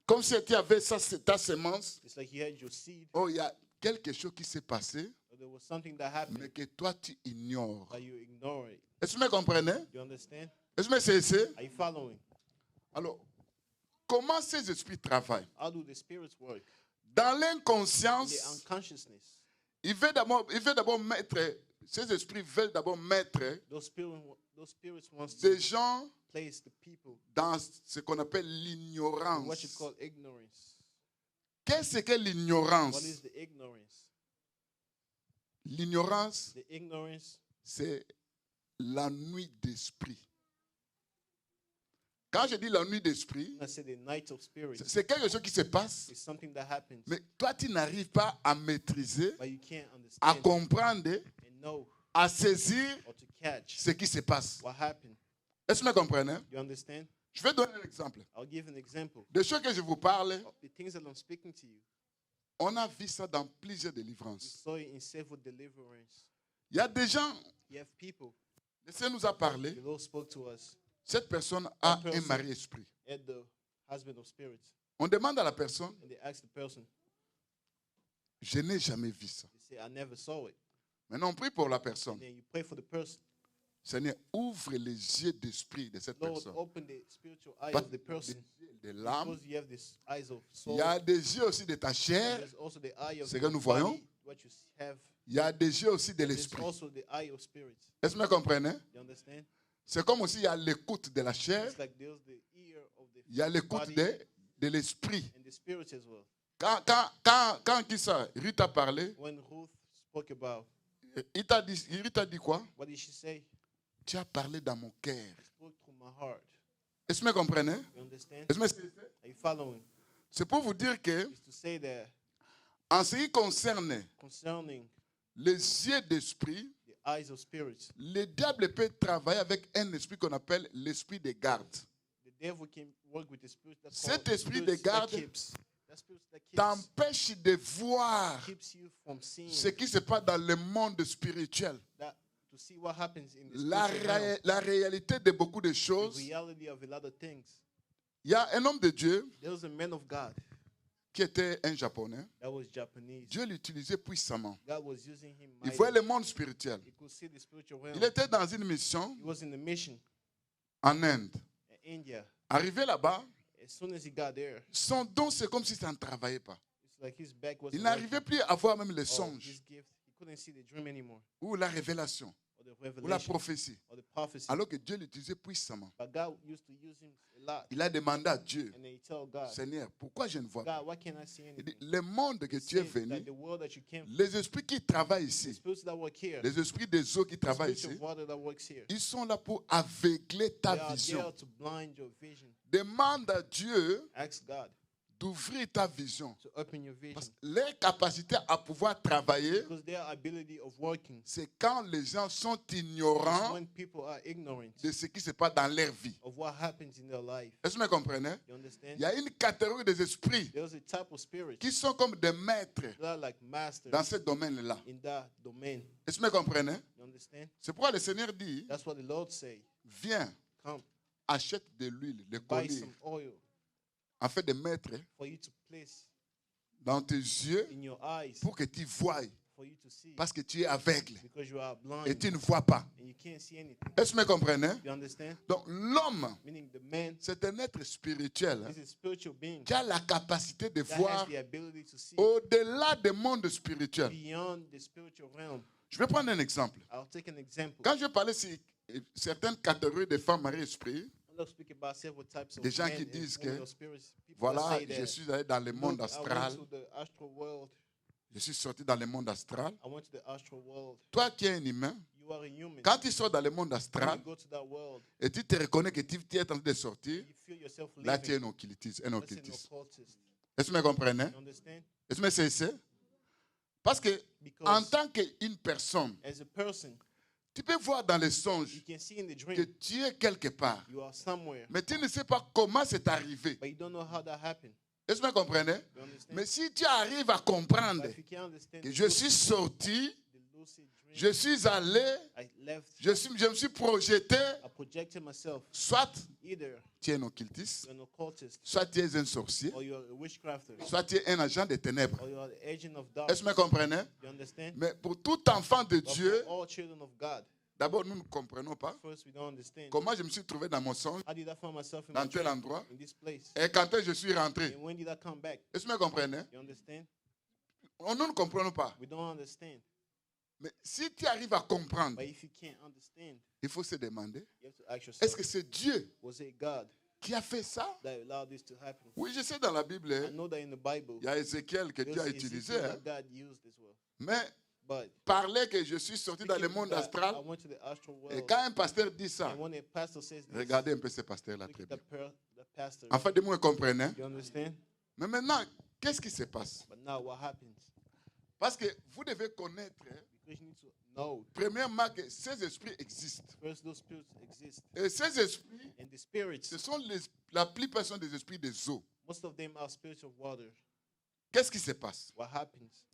Comme si tu avais ça, c'est ta semence. It's like you had your seed, Oh, il y a quelque chose qui s'est passé, or there was something that happened, mais que toi tu ignores. but you ignore it. Est-ce que vous me comprenez? You understand? Est-ce que vous me cessez? Are you following? Alors, comment ces esprits travaillent? How do the spirits work? Dans In l'inconscience, the unconsciousness, il veut d'abord mettre, ces esprits veulent d'abord mettre those spirits wants des to gens place the people dans ce qu'on appelle in what you l'ignorance. call ignorance. Qu'est-ce que What is l'ignorance? the ignorance? L'ignorance, The ignorance c'est la nuit d'esprit. Quand je dis la nuit d'esprit, I say the night of spirits. c'est quelque chose qui se passe, It's something that happens, mais toi tu n'arrives pas à maîtriser, but you can't à understand comprendre, and know à saisir or to catch ce qui se passe. what happened. Est-ce que vous me comprenez? You understand? Je vais donner un exemple. I'll give an example. Des choses que je vous parle, Of the things that I'm speaking to you, on a vu ça dans plusieurs we délivrances. saw it in several deliverance. Il y a des gens, You have people. le Seigneur nous a parlé, The Lord spoke to us, cette personne a un mari-esprit. at the husband of spirits, On demande à la personne, and they asked the person. je n'ai jamais vu ça. They say, "I never saw it." Maintenant, on prie pour la And personne. then you pray for the person. Seigneur, ouvre les yeux d'esprit de cette Lord, personne. open the spiritual eye Pas of the person. des yeux de l'âme. Because you have these eyes of Il soul. y a des yeux aussi de ta chair. There's also the eye of Ce the que nous voyons. body, what you have. Il y a des yeux aussi de There's l'esprit. also the eye of spirit. Est-ce que vous comprenez? You understand? C'est comme aussi il y a l'écoute de la chair. It's like there's the ear of the Il y a l'écoute body de l'esprit. and the spirit as well. Quand qui ça, Ruth a parlé, When Ruth spoke about, Ruth a dit quoi? what did she say? Tu as parlé dans mon cœur. She spoke through my heart. Est-ce que vous comprenez? You understand? Est-ce que Are you following? c'est pour vous dire que, It's to say that en ce qui concerne concerning les yeux d'esprit, the eyes of spirits, le diable peut travailler avec un esprit qu'on appelle l'esprit de garde. the devil can work with the spirit that's Cet called esprit spirits de garde that keeps t'empêche de voir keeps you from seeing ce qui se passe dans le monde spirituel. that, to see what happens in the La, spiritual realm, la réalité de beaucoup de the choses. reality of a lot of things. Il y a un homme de Dieu There was a man of God qui était un Japonais. that was Japanese. Dieu l'utilisait puissamment. God was using him Il mightily. voyait le monde spirituel. He could see the spiritual realm. Il était dans une mission He was in the mission en Inde. in India. Arrivé là-bas, As soon as he got there, son don, c'est comme si ça ne travaillait pas. it's like his back was Il n'arrivait plus à voir même les his songes, gift. He couldn't see the dream anymore, ou la révélation, or the ou la revelation, prophétie. or the prophecy. Alors que Dieu l'utilisait puissamment. But God used to use him a lot. Il a demandé à Dieu, And then he told God, Seigneur, pourquoi je ne vois pas? God, why can't I see Il dit, anything? le monde que He tu es said venu, that the world that you came from, les esprits qui travaillent the ici, spirits that work here, les esprits des eaux qui the travaillent spiritual ici, water that works here, ils sont là pour aveugler ta they are vision. there to blind your vision. Demande à Dieu Ask God d'ouvrir ta vision. to open your vision. Parce que leur capacité à pouvoir travailler, Because their ability of working c'est quand les gens sont is ignorants when people are ignorant de ce qui se passe dans leur vie. of what happens in their life. Est-ce que vous me comprenez? You understand? Il y a une catégorie des esprits There's a type of spirit qui sont comme des maîtres that are like masters dans ce domaine-là. in that domain. Est-ce que vous me comprenez? You understand? C'est pourquoi le Seigneur dit, That's what the Lord say. viens, Come, achète de l'huile, de buy collier, some oil afin de mettre for you to place dans tes yeux in your eyes pour que tu voies. for you to see. Parce que tu es aveugle Because you are blind et tu ne vois pas. and you can't see anything. Est-ce que vous me comprenez? You understand? Donc l'homme, Meaning the man c'est un être spirituel is a spiritual being qui a la capacité de that voir has the ability to see au-delà des mondes spirituels. beyond the spiritual realm. Je vais prendre un exemple. I'll take an example. Quand je parlais sur certaines catégories de femmes mariées esprits, I'll speak about several types of des gens men qui and disent women que, of spirits. People that voilà, say that, je suis allé dans le monde "Look, astral, I went to the astral world. je suis sorti dans le monde astral. I went to the astral world. Toi qui es un humain, You are a human. quand tu sors dans le monde When astral you go to that world, et tu te reconnais que tu es en train de sortir, you feel yourself là tu es leaving. un occultiste. That's an Est-ce occultist. que vous me comprenez? You understand? Est-ce que vous me saisissez? Parce que en Because tant qu'une personne, as a person, tu peux voir dans les you songes can see in the que dream tu es quelque part, you are somewhere, mais tu ne sais pas comment c'est arrivé. but you don't know how that happened. Est-ce que vous me comprenez? You understand? Mais si tu arrives à comprendre But if you can understand que the je suis sorti, lucid dream, je suis allé, I left, je me suis projeté, I projected myself. soit Either tu es un occultiste, you're an occultist, soit tu es un sorcier, or you're a witchcrafter, soit tu es un agent des ténèbres. or you're the agent of Est-ce que darkness. vous me comprenez? You understand? Mais pour tout enfant de But Dieu, for all children of God, d'abord nous ne comprenons pas first we don't understand. comment je me suis trouvé dans mon songe, How did I find myself in dans my tel dream, endroit, in this place? et quand est-ce que je suis rentré. And when did I come back? Est-ce que vous me comprenez? You understand? Nous ne comprenons pas. We don't understand. Mais si tu arrives à comprendre, But if you can't understand, il faut se demander, you have to ask est-ce yourself, que c'est Dieu was it God qui a fait ça? that allowed this to happen? Oui, je sais dans la Bible, I know that in the Bible, il y a Ézéchiel que there's Dieu a Ezekiel utilisé. hein. that God used as well. Mais But parler que je suis sorti dans le speaking monde that astral, I went to the astral et world, quand un pasteur dit ça, and when a pastor says this, regardez un peu ce pasteur-là look très at bien. the pastor. Enfin, de moi, comprenez. You understand? Mais maintenant, qu'est-ce qui se passe? But now what happens? Parce que vous devez connaître, Because you need to know, premièrement, que ces esprits existent. first those spirits exist. Et ces esprits, And the spirits, ce sont la plupart sont des esprits des eaux. most of them are spirits of water. Qu'est-ce qui se passe? What happens?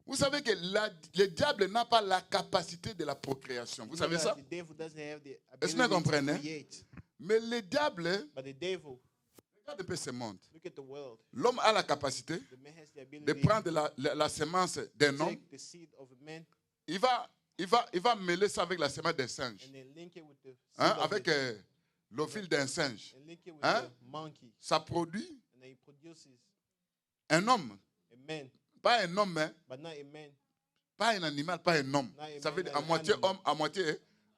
Vous savez que le diable n'a pas la capacité de la procréation. Vous You know savez that ça? The devil doesn't have the Est-ce que vous ability comprenez? to create. Mais le diable, But the devil, regarde un peu ce monde. look at the world. L'homme a la capacité The man has the ability de prendre la semence d'un to homme. take the seed of a man Il va mêler ça avec la semence d'un singe. and then link it with the seed Hein, of avec l'ovule d'un singe. and link it with Hein? the monkey. Ça produit And then he produces un homme. a man, Pas un homme, hein, but not a man. pas un animal, pas un homme. Not a Ça man, veut dire not à an moitié animal. homme, à moitié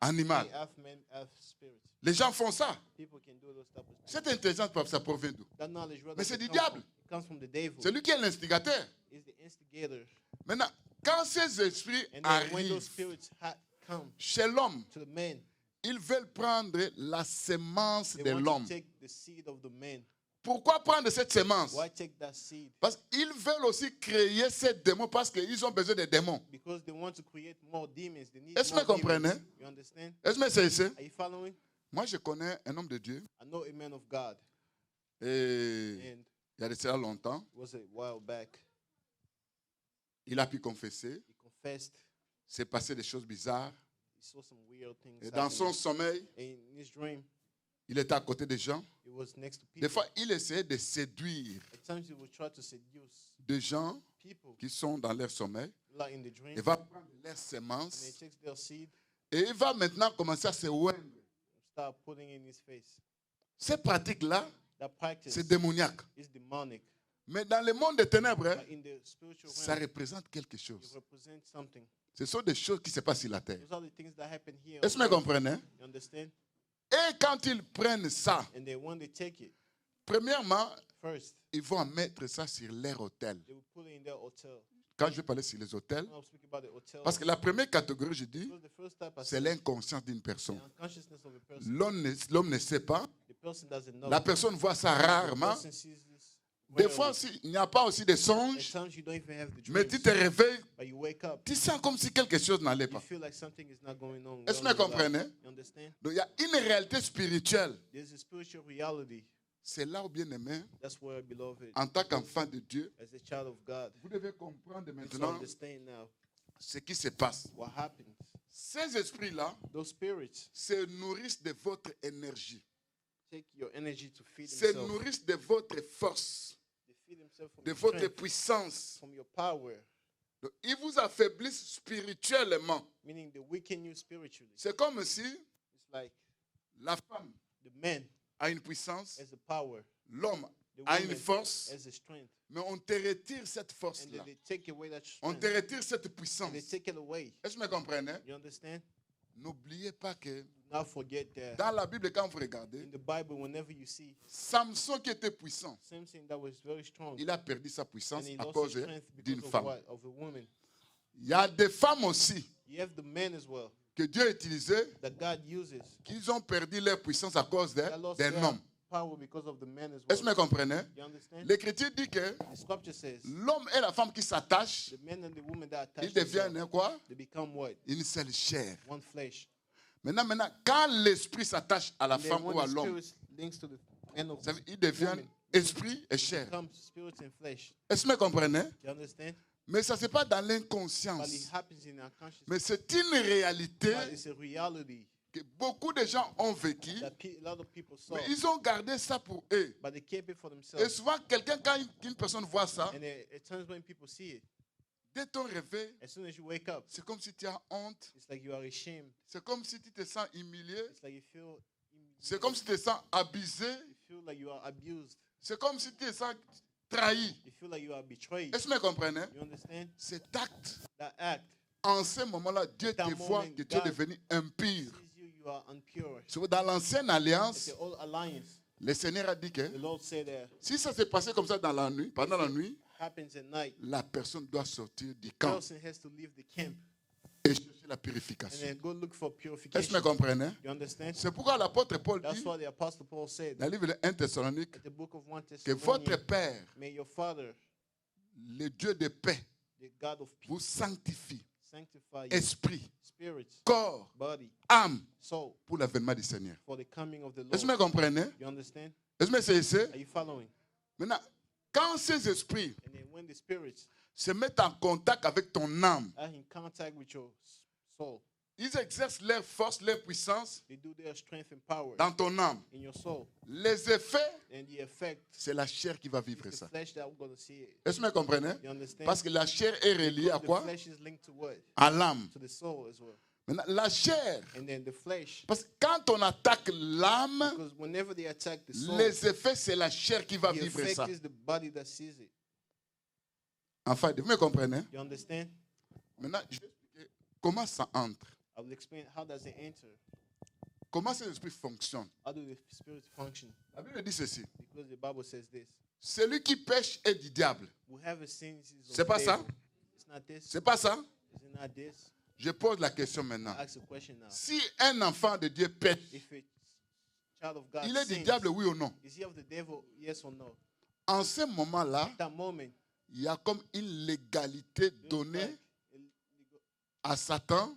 animal. Half man, half spirit. Les gens font ça. People can do those type of things. Cette intelligence, ça provient d'où? That knowledge, where Mais does c'est it du come diable. from? It comes from the devil. C'est lui qui est l'instigateur. He's the instigator. Maintenant, quand ces esprits And then when those arrivent spirits come chez l'homme, to the man, ils veulent prendre la semence they de want l'homme. to take the seed of the man. Pourquoi prendre cette semence? Why take that seed? Parce qu'ils veulent aussi créer ces démons parce qu'ils ont besoin de démons. Because they want to create more demons. They need Est-ce que more vous comprenez? demons. You understand? Est-ce que c'est ça? Are you following? Moi, je connais un homme de Dieu I know a man of God, et and il y a de cela longtemps, it was a while back. il a pu confesser, He confessed s'est passé des choses bizarres. he saw some weird things Et dans son happening. sommeil, And in his dream, il était à côté des gens. he was next to Des people. fois, il essayait de séduire At times, he would try to seduce des gens people qui sont dans leur sommeil. like in the dream. Il va prendre leurs And he semences takes their seed et il va maintenant commencer à se oindre. and start putting it in his face. Ces pratiques-là, That practice c'est démoniaque. is demonic. Mais dans le monde des ténèbres, But in the spiritual ça realm, représente quelque it chose. represents something. Ce sont des choses qui se passent sur la terre. Those are the things that happen here. Est-ce que on vous earth. comprenez? You understand? Et quand ils prennent ça, And then when they take it, premièrement, first, ils vont mettre ça sur leur hôtel. they will put it in their hotel. Quand je vais parler sur les hôtels, When I'm speaking about the hotel, parce que la première catégorie, je dis, because the first type I c'est said, l'inconscience d'une the personne. unconsciousness of a person. L'homme ne sait pas. The person doesn't know. La personne voit ça The rarement. person sees this Des rarely. fois, s'il n'y a pas aussi de At songes, times you don't even have the mais tu dreams, te réveilles, but you wake up, tu sens comme si quelque chose n'allait you pas. feel like something is not going on. Est-ce que well vous in your life. comprenez? You understand? Donc, il y a une réalité spirituelle. There's a spiritual reality. C'est là où, bien aimé, That's where, beloved, en tant qu'enfant de Dieu, as a child of God, vous devez comprendre you need to maintenant understand now ce qui se passe. what happens. Ces esprits-là Those spirits se nourrissent de votre énergie, take your energy to feed se themselves. nourrissent de votre force, They feed themselves from de your votre strength, puissance. from your power. Donc, ils vous affaiblissent spirituellement. meaning they weaken you spiritually. C'est comme si It's like la femme the man a une puissance, has the power, l'homme the a une woman force, has the strength, mais on te retire cette and force-là. then they take away that On strength, te retire cette and they puissance. take it away. Est-ce que vous me comprenez? You understand? N'oubliez pas que Do not forget that dans la Bible, quand vous regardez, in the Bible, whenever you see Samson qui était puissant, something that was very strong, il a perdu sa and puissance he à lost cause his strength d'une because of femme. what? Of a woman. Il y a des femmes aussi You have the men as well que Dieu a utilisées that God uses qui ont perdu leur puissance à cause that lost d'un their homme. power because of the men as Est-ce que well. vous me comprenez? You understand? L'Écriture dit que The scripture says l'homme et la femme qui s'attachent, the men and the women that ils attach deviennent themselves, quoi? they become what? Une seule chair. One flesh. Maintenant, quand l'esprit s'attache à la And then femme when ou à the l'homme, spirit links to the man of ça veut dire, ils deviennent woman, esprit et it chair. becomes spirit and flesh. Est-ce que vous me comprenez? You understand? Mais ça, ce n'est pas dans But l'inconscience. it happens in our consciousness. Mais c'est une réalité But it's a reality que beaucoup de gens ont vécu, that a lot of people saw, mais ils ont gardé ça pour eux. but they keep it for Et themselves. souvent, quelqu'un, quand une personne voit ça, And at times when people see it, dès ton réveil, as soon as you wake up, c'est comme si tu as honte. it's like you are ashamed. C'est comme si tu te sens humilié. It's like you feel C'est comme si tu te sens abusé. you feel like you are abused. C'est comme si tu te sens trahi. You feel like you are betrayed. Est-ce que vous me comprenez? You understand? Cet acte, That act en ce moment-là, Dieu At that te voit moment, que tu es God devenu impur. sees you, you are impure. C'est dans l'ancienne It's alliance, the old alliance. le Seigneur a dit que The Lord said that si ça s'est passé comme ça dans la nuit, pendant la nuit, happens at night. la personne doit sortir du camp Person has to leave the camp et chercher la and purification. then go look for Est-ce que vous purification. me comprenez? You understand? C'est pourquoi l'apôtre Paul That's dit what the Apostle Paul said dans le livre de 1 Thessalonique at the book of 1 que votre Thessalonians. Père, May your Father, le Dieu de paix, the God of vous peace, sanctifie, sanctify you, esprit, spirit, corps, body, âme, soul, pour l'avènement du Seigneur. for the coming of the Est-ce que vous me Lord. comprenez? You understand? Est-ce que c'est ici? Are you following? Maintenant, quand ces esprits And then when the spirits se mettent en contact avec ton âme, are in contact with your soul, ils exercent leur force, leur puissance they do their strength and power dans ton âme. in your soul. Les effets, And the effect c'est la chair qui va is vivre the ça. flesh that we're going to see it. Est-ce que vous me comprenez? You understand? Parce que la chair est reliée à The quoi? flesh is linked to what? À l'âme. To the soul as well. Maintenant, la chair, And then the flesh, parce que quand on attaque l'âme, because whenever they attack the soul, les effets, c'est la chair qui va the vivre effect ça. is the body that sees it. Enfin, vous me comprenez? You understand? Maintenant, je vais expliquer comment ça entre. I will explain how does it enter. Comment ces esprits fonctionnent. How do the spirits function? La Bible dit ceci. Because the Bible says this. Celui qui pêche est du diable. Whoever sins is of C'est pas the ça? devil. It's not this. C'est pas ça? Is it not this? Je pose la question maintenant. I ask a question now. Si un enfant de Dieu pêche, If a child of God il est du sins, diable, oui ou non? is he of the devil? Yes or no? En ce moment-là, At that moment, il y a comme une légalité there's donnée like à Satan.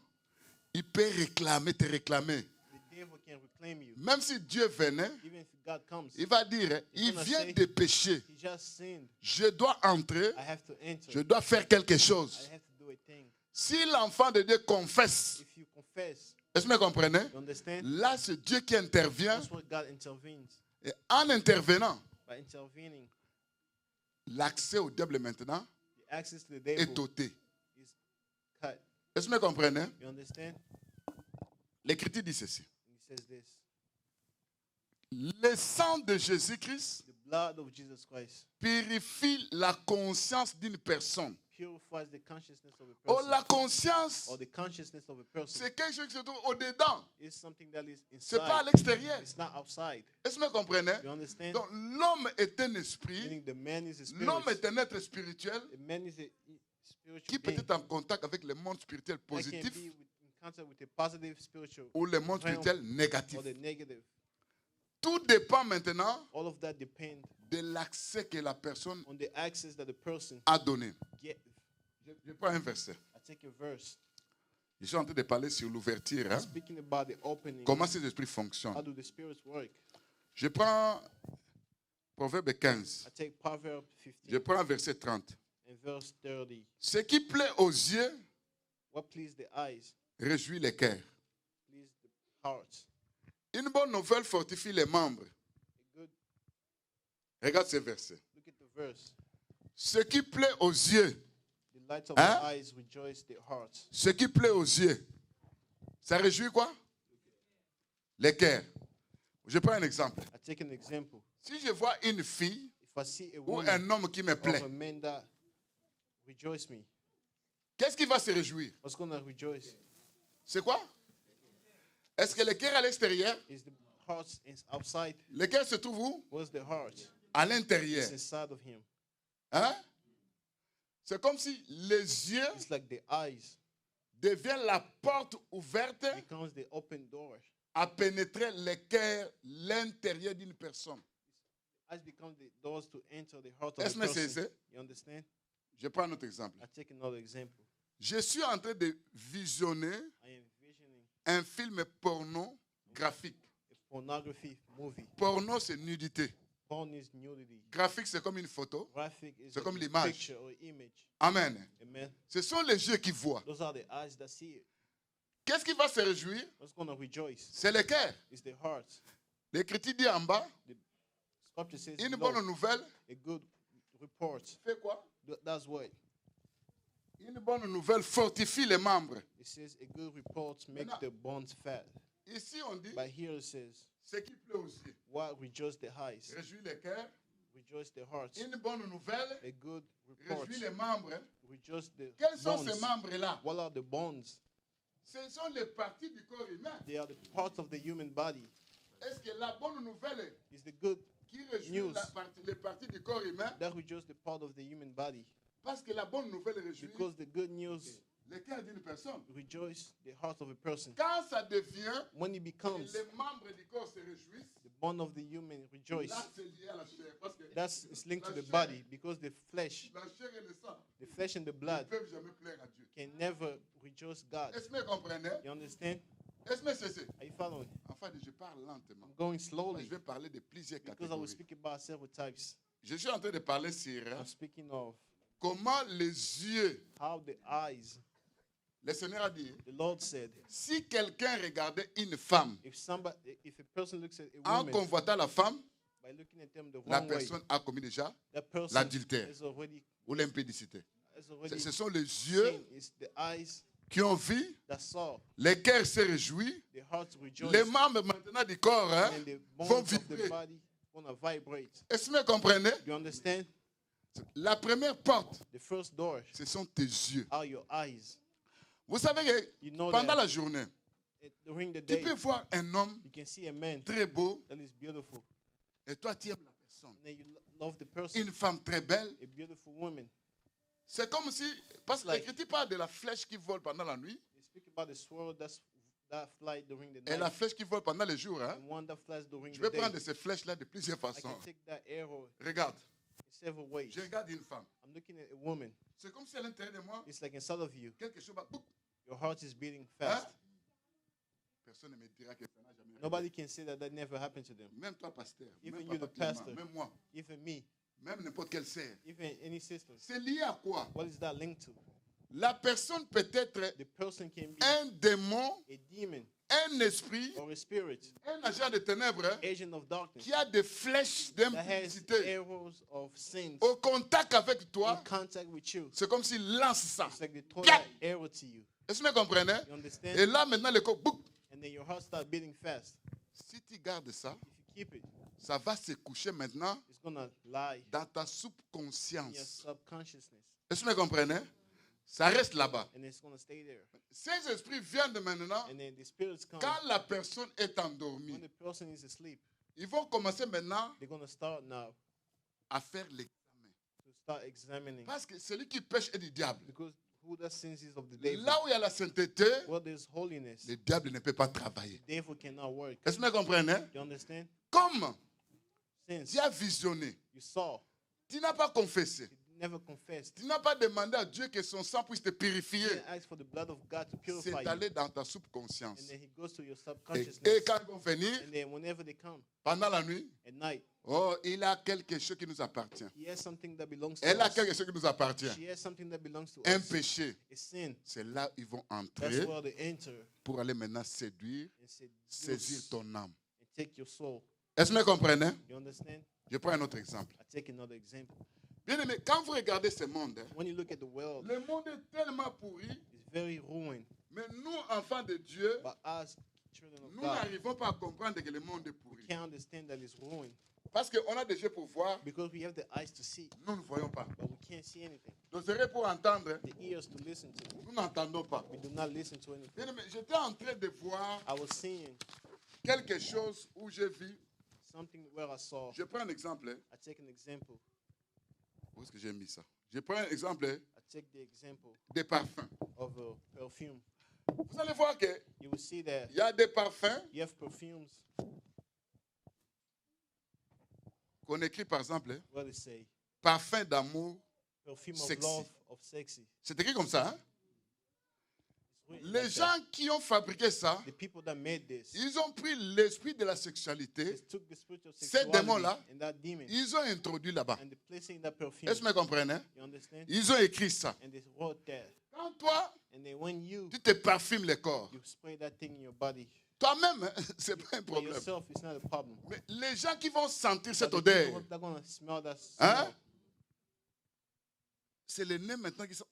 Il peut réclamer, te réclamer. the devil can reclaim you. Même si Dieu venait, Even if God comes, il va dire, il gonna vient say- de pécher. he just sinned. Je dois entrer, I have to enter. je dois faire quelque I chose. have to do a thing. Si l'enfant de Dieu confesse, If you confess, est-ce que vous me comprenez? you understand? Là, c'est Dieu qui intervient. That's what God intervenes. Et en intervenant, By intervening, l'accès au diable maintenant the access to the est devil ôté. is cut. Est-ce que vous me comprenez? You understand? L'Écriture dit ceci. And he says this. Le sang de Jésus-Christ The blood of Jesus Christ purifie la conscience d'une personne. purifies the consciousness of a Oh, person. la conscience, Or the consciousness of a person c'est quelque chose qui se trouve au-dedans. is something that is C'est pas à inside. l'extérieur. It's not outside. Est-ce que vous me comprenez? You understand? Donc, l'homme est un esprit. Meaning the man is a spirit. L'homme est un être spirituel The man is a spiritual qui peut being être en contact avec le monde spirituel that can positif be in contact with the positive spiritual ou le monde realm spirituel négatif. or the negative. Tout dépend maintenant All of that depend de l'accès que la personne on the access that the person a donné. get. Je prends un verset. I take a verse. Je suis en train de parler sur l'ouverture. hein. Speaking about the opening. Comment ces esprits How fonctionnent. do the spirits work? Je prends Proverbe 15. I take Proverbs Je 15 prends verset 30. and verse 30. Ce qui plaît aux yeux What please the eyes, réjouit les cœurs. please the heart. Une bonne nouvelle fortifie les membres. A good, Regarde ce verset. look at the verse. Ce qui plaît aux yeux The light of Hein? the eyes rejoice the heart. Ce qui plaît aux yeux, ça réjouit quoi? Les cœurs. Je prends un exemple. I take an example. Si je vois une fille If I see a ou woman un homme qui me or plaît, a man that rejoice me, qu'est-ce qui va se réjouir? what's going to rejoice? C'est quoi? Est-ce que le cœur est à l'extérieur? Is the heart outside? Le cœur se trouve où? Where's the heart? À l'intérieur. It's inside of him. Hein? C'est comme si les yeux It's like the eyes deviennent la porte ouverte becomes the open door. à pénétrer le cœur, l'intérieur d'une personne. Eyes become the doors to enter the heart of Est-ce the que c'est person. ça? You understand? Je prends un autre exemple. I take another example. Je suis en train de visionner I am visioning un film pornographique. a pornography movie. Porno, c'est nudité. Porn is nudity. Graphique, c'est comme une photo. Graphic is C'est comme a l'image. picture or image. Amen. Amen. Ce sont les yeux qui voient. Those are the eyes that see it. Qu'est-ce qui va se réjouir? What's going to rejoice? C'est le cœur. It's the heart. L'Écriture dit en bas, Scripture says une below, bonne nouvelle a good report. fait quoi? That's what Une bonne nouvelle fortifie les membres. it says. A good report makes Maintenant- the bones fat. Ici, on dit, But here it says, ce qui plaît aux yeux what rejoice the eyes, réjouit le cœur. rejoice the heart. Une bonne nouvelle A good report réjouit les membres. rejoice the Quels sont ces bones. membres-là? What are the bones? Ce sont les parties du corps humain. They are the parts of the human body. Est-ce que la bonne nouvelle Is the good qui réjouit News. les parties du corps humain? that rejoice the part of the human body? Parce que la bonne nouvelle réjouit Because the good news le cœur d'une personne. rejoice the heart of a person. Quand ça devient, When it et becomes les membres du corps se réjouissent, the bone of the human rejoice, là c'est lié à la chair. Parce que that's it's linked to la the chair- body because the flesh la chair et le sang and the ne blood peuvent jamais plaire à Dieu. can never rejoice God. Est-ce que vous comprenez? You understand? Est-ce que c'est ça? Are you following? Enfin, je parle lentement. I'm going Je slowly vais parler de plusieurs because I will catégories. speak about several types. Je suis en train de parler sur I'm speaking of comment les yeux, how the eyes, le Seigneur a dit, the Lord said, si quelqu'un regardait une femme if a person looks at a en woman convoitant la femme, by looking at them the la wrong way, personne a commis déjà that person l'adultère is already ou l'impédicité. is already Ce sont les yeux sin. It's the eyes qui ont vu, that saw, les cœurs se réjouissent, the heart rejoice, les membres maintenant du corps hein, and the vont bones of the vibrer. body gonna vibrate. Est-ce que vous comprenez? You understand? La première porte, The first door ce sont tes yeux. are your eyes. Vous savez que You know pendant that la journée, during the tu day peux voir un homme you can see a man très beau that is beautiful, et toi tu aimes la personne. and then you love the person, Une femme très belle. a beautiful woman. C'est comme si, parce que Like- l'Écriture parle de la flèche qui vole pendant la nuit They speak about the swirl that fly during the et night la flèche qui vole pendant le jour. Hein. and one that flies during Je the vais day. prendre ces flèches-là de plusieurs I façons. can take that arrow Regarde, in several ways. je regarde une femme. I'm looking at a woman. C'est comme si à l'intérieur de moi, It's like inside of you, quelque chose va... your heart is beating fast. Hein? Personne ne me dira que ça n'a jamais arrivé. Nobody can say that never happened to them. Même toi, pasteur. Even Même you, Papa the Clément, pastor. même moi. Even me, Même n'importe quelle sœur. even any sisters. C'est lié à quoi? What is that linked to? La personne peut être The person can be un démon, a demon un esprit, or a spirit, un agent de ténèbres hein, agent of darkness qui a des flèches that has d'impudicité. arrows of sins Au contact avec toi, in contact with you. c'est comme s'il lance ça. It's like they throw Piat! that arrow to you. Est-ce que vous comprenez? You understand? Et là, maintenant, le corps, bouc. And then your heart starts beating fast. Si tu gardes ça, If you keep it, ça va se coucher maintenant it's gonna lie dans ta in your subconscience. subconsciousness, Est-ce que vous comprenez? Ça reste là-bas. and it's gonna stay there. Ces esprits viennent maintenant And then the spirits come quand la personne est when endormie. the person is asleep. Ils vont commencer maintenant They're gonna start now à faire l'examen. to start examining Parce que celui qui pêche est du diable. because who the sins is of the devil. Là où il y a la sainteté, Where there's holiness, le diable ne peut pas travailler. the devil cannot work. Est-ce que vous comprenez? You understand? Comme Since tu as visionné, you saw, tu n'as pas confessé, you never confessed. tu n'as pas demandé à Dieu que son sang puisse te You purifier. didn't ask for the blood of God to purify C'est you. allé dans ta subconscience. And then he goes to your Et subconsciousness. quand ils vont venir, And then whenever they come pendant la nuit, at night, oh, il a quelque chose qui nous appartient. he has something that belongs to Elle a us. quelque chose qui nous appartient. She has something that belongs to Un us. péché. A sin. C'est là ils vont That's entrer where they enter pour aller maintenant séduire, and saisir seduce ton âme. and take your soul. Est-ce que vous comprenez? You understand? Je prends un autre exemple. I take another example. Bien aimé, quand vous regardez ce monde, hein, When you look at the world, le monde est tellement pourri, it's very ruined. mais nous, enfants de Dieu, But us, children of nous God, n'arrivons pas à comprendre que le monde est pourri. can't understand that it's ruined Parce qu'on a des yeux pour voir, because we have the eyes to see, nous ne voyons pas. but we can't see anything. Nos oreilles pour entendre, The ears to listen to, nous n'entendons pas. we do not listen to anything. Bien aimé, j'étais en train de voir I was seeing quelque chose où j'ai vu. something where I saw. Je prends un exemple. Hein. I take an example. Où est-ce que j'ai mis ça? Je prends un exemple hein, I take the example des parfums. of a perfume. Vous allez voir qu'il You will see that y a des parfums you have perfumes. qu'on écrit par exemple, hein, What they say, parfum d'amour. perfume of Sexy. love, of sexy. C'est écrit comme ça. Hein? It's written Les like that. gens qui ont fabriqué ça, The people that made this, ils ont pris l'esprit de la they sexualité, took the spirit of ces sexuality démons-là, and that demon, ils ont introduit là-bas. and they placed it in that perfume. Est-ce que vous me comprenez? Hein? You understand? Ils ont écrit ça. And they wrote that. Quand toi, And then when tu te parfumes le corps, you spray that thing in your body, toi-même, hein, c'est pas un for problème. yourself, it's not a problem. Mais les gens qui vont sentir cette But the odeur, people that are gonna smell that Hein? smell, c'est les nez maintenant qui sont.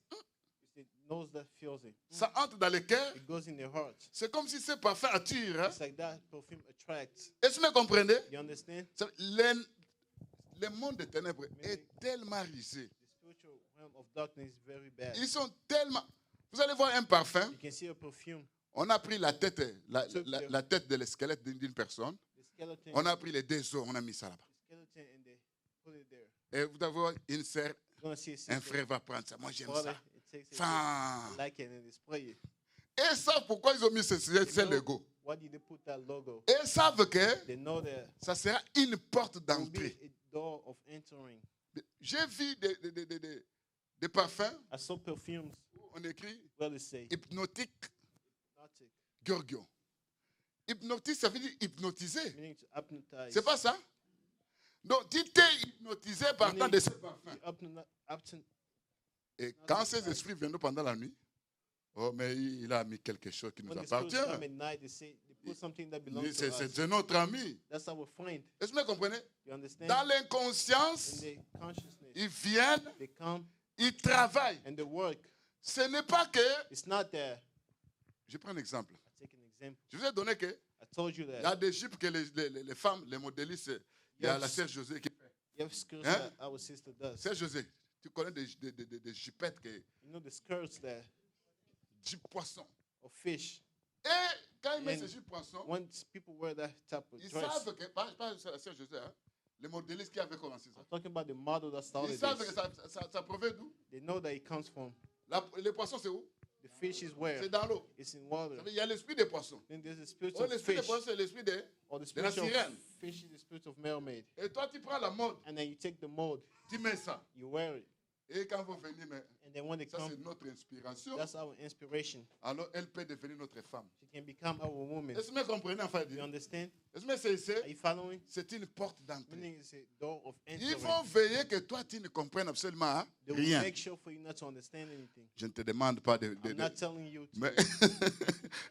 it's the nose that feels it. Ça entre dans le cœur. It goes in their heart. C'est comme si ce parfum attire. Hein? It's like that perfume attracts. Est-ce que vous me comprenez? You understand? Le monde des ténèbres est tellement risé. The spiritual realm of darkness is very bad. Ils sont tellement. Vous allez voir un parfum. You can see a perfume. On a pris la tête, la tête de l'esquelette d'une personne. The skeleton. On a pris les deux os, on a mis ça là-bas. The skeleton, and they put it there. Et vous allez voir une sœur, You're gonna see a sister. un frère va prendre ça. Moi j'aime Brother, ça. it takes it. Enfin. I like it and they spray it. Et ils savent pourquoi ils ont mis ce logo. Why did they put that logo? Et ils savent que They know that ça sera une porte it will be d'entrée. a door of entering. J'ai vu des parfums, I saw perfumes. on écrit What they say? hypnotique Hypnotic, Giorgio. Hypnotique, ça veut dire hypnotiser. meaning to hypnotize. C'est pas ça? Donc, tu t'es hypnotisé par tant de ces parfums. Et quand ces esprits viennent pendant la nuit, oh, mais il a mis quelque chose qui nous When the spirits come appartient. at night, they put something that belongs to us. C'est notre ami. That's our friend. Est-ce que vous comprenez? You understand? Dans In l'inconscience, their consciousness, ils viennent, they come ils travaillent. and they work. Ce n'est pas que. It's not there. Je prends un exemple. I take an example. Je vous ai donné que I told you il y a that. des jupes que les femmes, les modélistes, il y a la sœur José qui fait. You have skirts Hein? that our sister does. Sœur José, tu connais des jupettes que You know the skirts that jupe poisson. of fish. Et quand ils mettent And ces jupes poisson, When people wear that type of ils dress, savent que, pas la sœur José, hein, les modélistes qui avaient commencé ça. I'm talking about the model that Ils started savent que this. ça provient d'où? They know that it comes from. Les poissons, c'est où? The fish is where? C'est dans l'eau. It's in water. Il y a l'esprit des poissons. Then there's the spirit Oh, of l'esprit des fish. poissons, c'est l'esprit des. Or the de la spirit of sirène. fish is the spirit of mermaid. Et toi, tu prends la mode, And then you take the mold, tu mets ça. you wear it. Et quand vous venez, mais And then when they ça, come, c'est notre inspiration. that's our inspiration. Alors, elle peut devenir notre femme. She can become our woman. Est-ce que vous comprenez, enfin, You understand? est-ce que Are you following? c'est une porte d'entrée. Meaning it's a door of Ils entering. vont veiller que toi, tu ne comprennes absolument hein, They will rien. make sure for you not to understand anything. Je ne te demande pas de. I'm not telling you to. Mais est-ce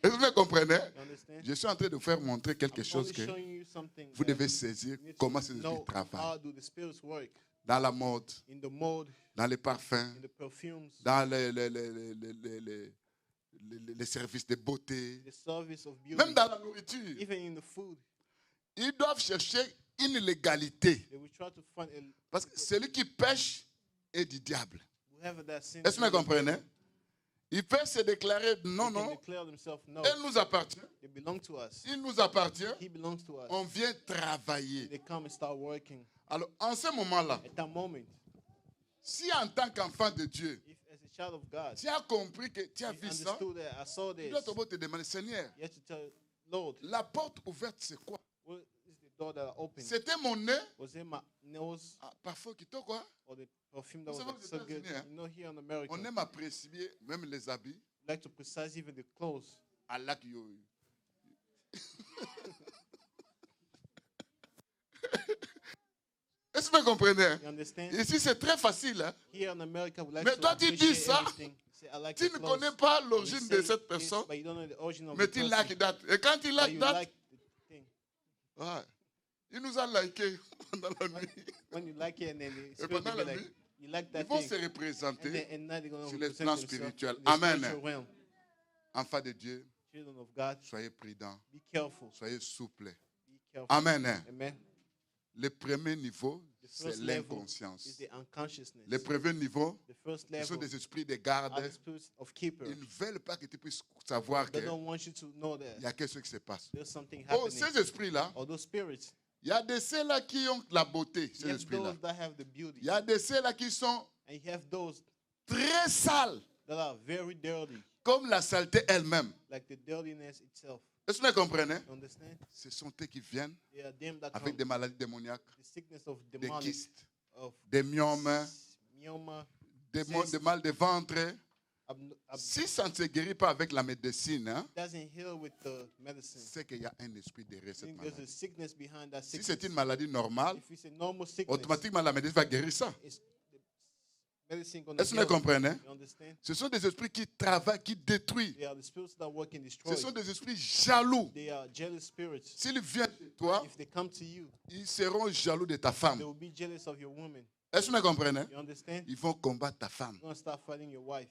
que vous comprenez? You understand? Je suis en train de vous faire montrer quelque I'm chose only que showing you something vous that devez saisir you need comment to ces know esprits travaillent. how do the spirits work Dans la mode, in the mold, dans les parfums, in the perfumes, dans les services de beauté, the service of beauty, même dans la nourriture. even in the food. Ils doivent chercher une légalité. They will try to find a Parce que celui qui pêche est du diable. whoever that sin. Est-ce que vous comprenez? Il peut se déclarer non, They can non, declare themselves no. elle nous appartient. They belong to us. Il nous appartient. He belongs to us. On vient travailler. They come and start working. Alors, en ce moment-là, At that moment, si en tant qu'enfant de Dieu, if as a child of God, tu as compris que tu as you vu ça, understood that I saw tu this, dois d'abord te demander, Seigneur, you have to tell Lord, la porte ouverte, c'est quoi? what is the door that I opened? C'était mon nez. Was it my nose Ah, parfois, qui quoi? or the perfume that Vous was savez, like aux so good? États-Unis, hein, You know, here in America, On we aime apprécier même les habits. like to precise even the clothes. À la qui- Est-ce que vous comprenez? You understand? Ici, c'est très facile. Hein? Here in America, we like Mais to toi, tu dis appreciate ça, everything. Say, I like Tu the ne clothes. connais pas You l'origine say de cette this, personne, but you don't know the origin of mais the tu person. like that. Et quand il But like you that, like the thing. ouais, il nous a liké pendant la nuit. When you like it and then the Et spirit pendant will la be nuit, like, You like Ils that vont thing. se représenter And now they're going to sur le represent plan themselves spirituel. in the Amen. spiritual realm. Enfants de Dieu, Children of God, soyez prudents, be careful. soyez souples. Be careful. Amen. Amen. Le premier niveau, The c'est first level is l'inconscience. the unconsciousness. Le premier niveau, The first ce sont level des esprits de are garde. the spirits of keepers. Ils ne veulent pas que tu puisses savoir They qu'il don't want you to know that y a quelque chose qui se passe. there's something Oh, happening. ces esprits-là, Or those spirits, il y a de ceux-là qui ont la beauté, you ces have esprits-là. those that have the beauty. Il y a de ceux-là qui sont And you have those très sales, that are very dirty, comme la saleté elle-même. like the dirtiness itself. Est-ce que vous comprenez? You understand? Ce sont eux qui viennent They are them that avec come, des maladies démoniaques, the sickness of des demonic, kystes, of des myomes, myoma, des mal de ventre. ab- Si ça ne se guérit pas avec la médecine, hein, doesn't heal with the medicine. c'est qu'il y a un esprit derrière I cette think there's a maladie. sickness behind that Si sickness. c'est une maladie normale, If it's a normal sickness, automatiquement la médecine va guérir ça. it's the medicine gonna Est-ce que vous heal it. comprenez? You understand? Ce sont des esprits qui travaillent, qui détruisent. They are the spirits that work and Ce destroy. sont des esprits jaloux. They are jealous spirits. S'ils viennent de toi, If they come to you, ils seront jaloux de ta femme. they will be jealous of your woman. Est-ce que vous comprenez? You understand? Ils vont combattre ta femme. You're going to start fighting your wife.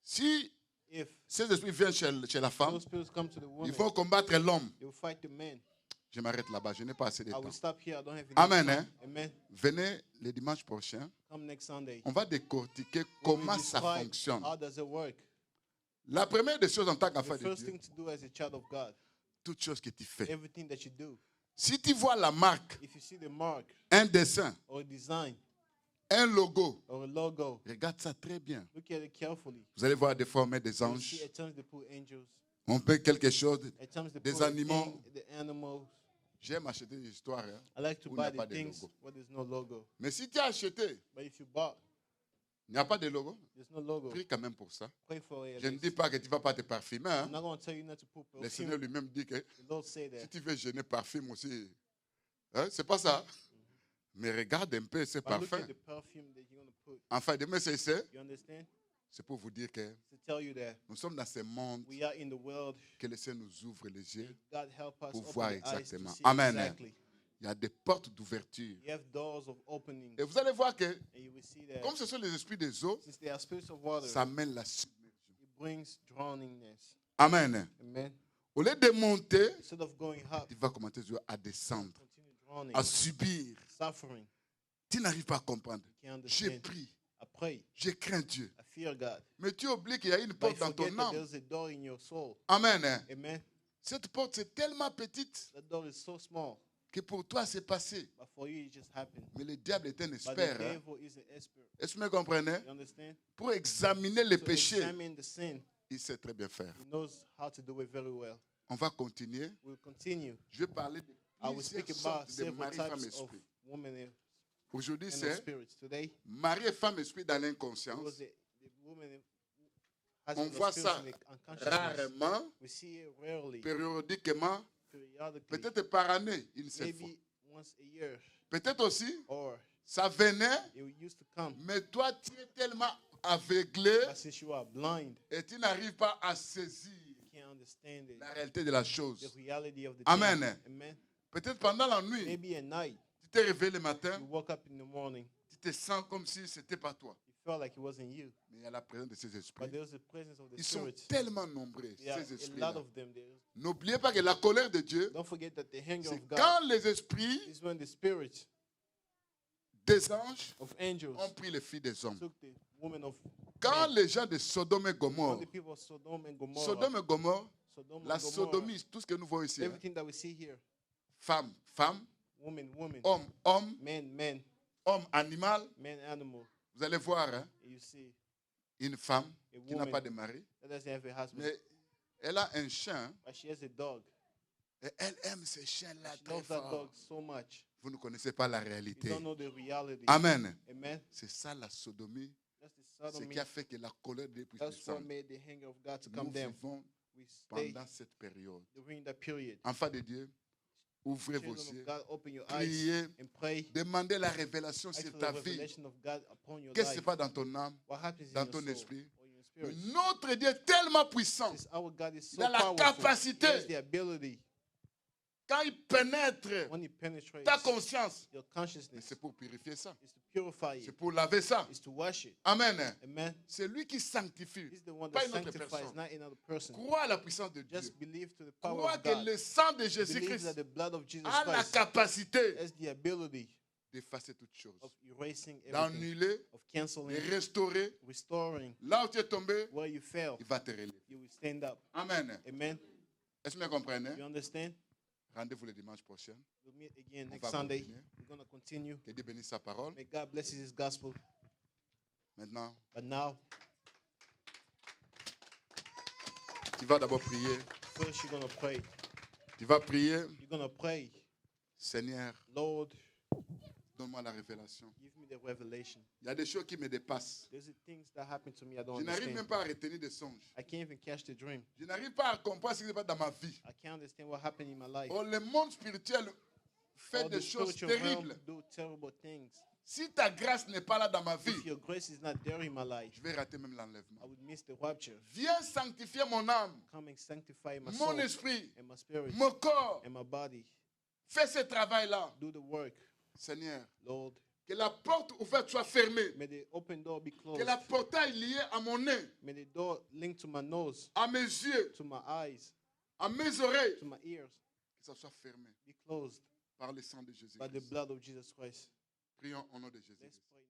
Si If ces esprits viennent chez la femme, those spirits come to the woman, ils vont combattre l'homme. they will fight the man. Je m'arrête là-bas, je n'ai pas assez de I temps. will stop here. I don't have enough Amen. time. Hein? Amen. Venez le dimanche prochain, Come next Sunday. on va décortiquer We will comment ça describe fonctionne. How does it work? La première des choses en tant qu'enfant The de first Dieu, thing to do as a child of God, toute chose que tu fais. everything that you do, Si tu vois la marque, if you see the mark un dessin, or a design un logo, or a logo, regarde ça très bien. look at it carefully. Vous allez voir des fois on met des You anges, see, at times they put angels. on met quelque chose. At times they Des put a animaux. thing, the animals. J'aime acheter des histoires. Hein. I like to Où il n'y a buy pas the de things logo. where there's no logo. Mais si tu as acheté, But if you bought, il n'y a pas de logo, there's no logo. prie quand même pour ça. Pay for it. at Je ne least. dis pas que tu ne vas pas te parfumer. Hein. I'm not going to tell you not to put Le perfume. Seigneur lui-même dit que The Lord say si that. tu veux gêner parfume aussi, hein, c'est pas ça. Mais regarde un peu ce But look parfum. at the perfume that you're going to put. Enfin, demain, c'est You understand? pour vous dire que To tell you that nous sommes dans ce monde we are in the world. que le Seigneur nous ouvre les yeux. God help us Pour open voir the eyes to exactement. see Amen. exactly. Il y a des portes d'ouverture. You have doors of opening. Et vous allez voir que, And you will see that comme ce sont les esprits des eaux, since they are spirits of water, ça mène la submersion. it brings drowningness. Amen. Amen. Au lieu de monter, Instead of going up, tu vas commencer à descendre, continue drowning, à subir. suffering. Tu n'arrives pas à comprendre. You can't J'ai understand. pris, I pray. je crains Dieu. I fear God. Mais tu oublies qu'il y a une But porte you dans forget ton that âme. there's a door in your soul. Amen. Amen. Cette porte, c'est tellement petite That door is so small, que pour toi, c'est passé. but for you it just happened. Mais le diable est un But the expert. Hein. devil is an expert. Est-ce que vous me comprenez? You understand? Pour examiner les To péchés, examine the sin, il sait très bien faire. he knows how to do it very well. On va continuer. We'll continue. Je vais parler de I will speak plusieurs about sortes de several mari, femme, types of esprit. women and Aujourd'hui, of c'est spirits. Today, mari et femme, esprit dans it was l'inconscience. the woman who has On the voit spirits ça in the unconsciousness. rarement, We see it rarely, périodiquement, periodically, peut-être par année, une seule fois. maybe once a year, Peut-être aussi, or ça venait, it used to come. mais toi, tu es tellement aveuglé But since you are blind, et tu n'arrives pas à saisir you can't understand it. la réalité de la The chose. reality of the Amen. thing. Amen. Peut-être pendant la nuit, Maybe at night, tu t'es réveillé le matin, you woke up in the morning, tu te sens comme si ce n'était pas toi. you felt like it wasn't you. Mais il y a la présence de ces But esprits. there's the presence of the Ils sont spirits. tellement nombreux, There are ces a esprits-là. lot of them there. N'oubliez pas que la colère de Dieu, Don't forget that the anger c'est of God quand les esprits is when the spirits des anges of angels ont pris les filles des hommes. took the woman of Quand men. les gens de Sodome et When Gomorre, the people of Sodom and Gomorrah, Sodome et Gomorre, Sodom la and Gomorrah, sodomie, tout ce que nous voyons ici, hein, everything that we see here, femme, femme, woman, woman, homme, homme, man, man, homme, animal, man, animal, vous allez voir hein, and you see une femme a qui n'a pas woman de mari, that doesn't have a husband, mais elle a un chien but she has a dog. et elle aime ce chien-là She très loves that fort. dog so much. Vous ne connaissez pas la You réalité. don't know the reality. Amen. Amen. C'est ça la sodomie, That's the ce sodomy. qui a fait que la colère de Dieu puisse That's what descendre. made the anger of God to Nous come down. vivons We stay pendant cette période. during that period. Enfants de Dieu, ouvrez vos Children yeux, of God, open your eyes priez, and pray. demandez la révélation Ask sur for ta the vie. revelation of God upon your Qu'est-ce qui se life. passe dans ton âme, What happens in dans your ton soul esprit? or in your spirit? Notre Dieu est tellement puissant. Since our God is so Il a la powerful, capacité. he has the ability Quand il pénètre when he penetrates ta conscience, your mais consciousness, c'est pour purifier ça. is to purify C'est it, pour laver ça. is to wash it. Amen. Amen. C'est lui qui sanctifie, He's the one pas that une autre sanctifies, personne. not another person. Crois à la puissance de Dieu. Just believe to the power Crois of que God. le sang de Believe Jésus-Christ that the blood of Jesus a la Christ capacité has the ability d'effacer toutes choses, of erasing everything, d'annuler, of de canceling, restaurer. restoring. Là où tu es tombé, Where you fail, il va te relever. you will stand up. Amen. Amen. Est-ce que vous comprenez? You understand? Rendez-vous le dimanche prochain. We'll meet again On next va Sunday. continuer. We're going to continue. Que Dieu bénisse sa parole. May God bless His gospel. Maintenant, But now, tu vas d'abord prier. first you're going to pray. Tu vas prier. You're going to pray, Seigneur, Lord, donne-moi la révélation. give me the revelation. Il y a des choses qui me dépassent. There's things that happen to me I don't Je n'arrive understand. même pas à retenir des songes. I can't even catch the dream. Je n'arrive pas à comprendre ce qui se passe dans ma vie. I can't understand what happened in my life. Oh, le monde spirituel fait All des the choses spiritual realm terribles. do terrible things. Si ta grâce n'est pas là dans ma vie, If your grace is not there in my life, je vais rater même l'enlèvement. I would miss the rapture. Viens sanctifier mon âme, Come and sanctify my mon soul esprit, and my spirit mon corps. and my body. Fais ce travail-là. Do the work, Seigneur, Lord. que la porte ouverte soit fermée. May the open door be Que closed. la portail liée à mon nez, May the door linked to my nose, à mes yeux, to my eyes, à mes oreilles, to my ears, que ça soit fermé be closed par le sang de Jésus. by the blood of Jesus Christ. Prions au nom de Jésus. Let's pray.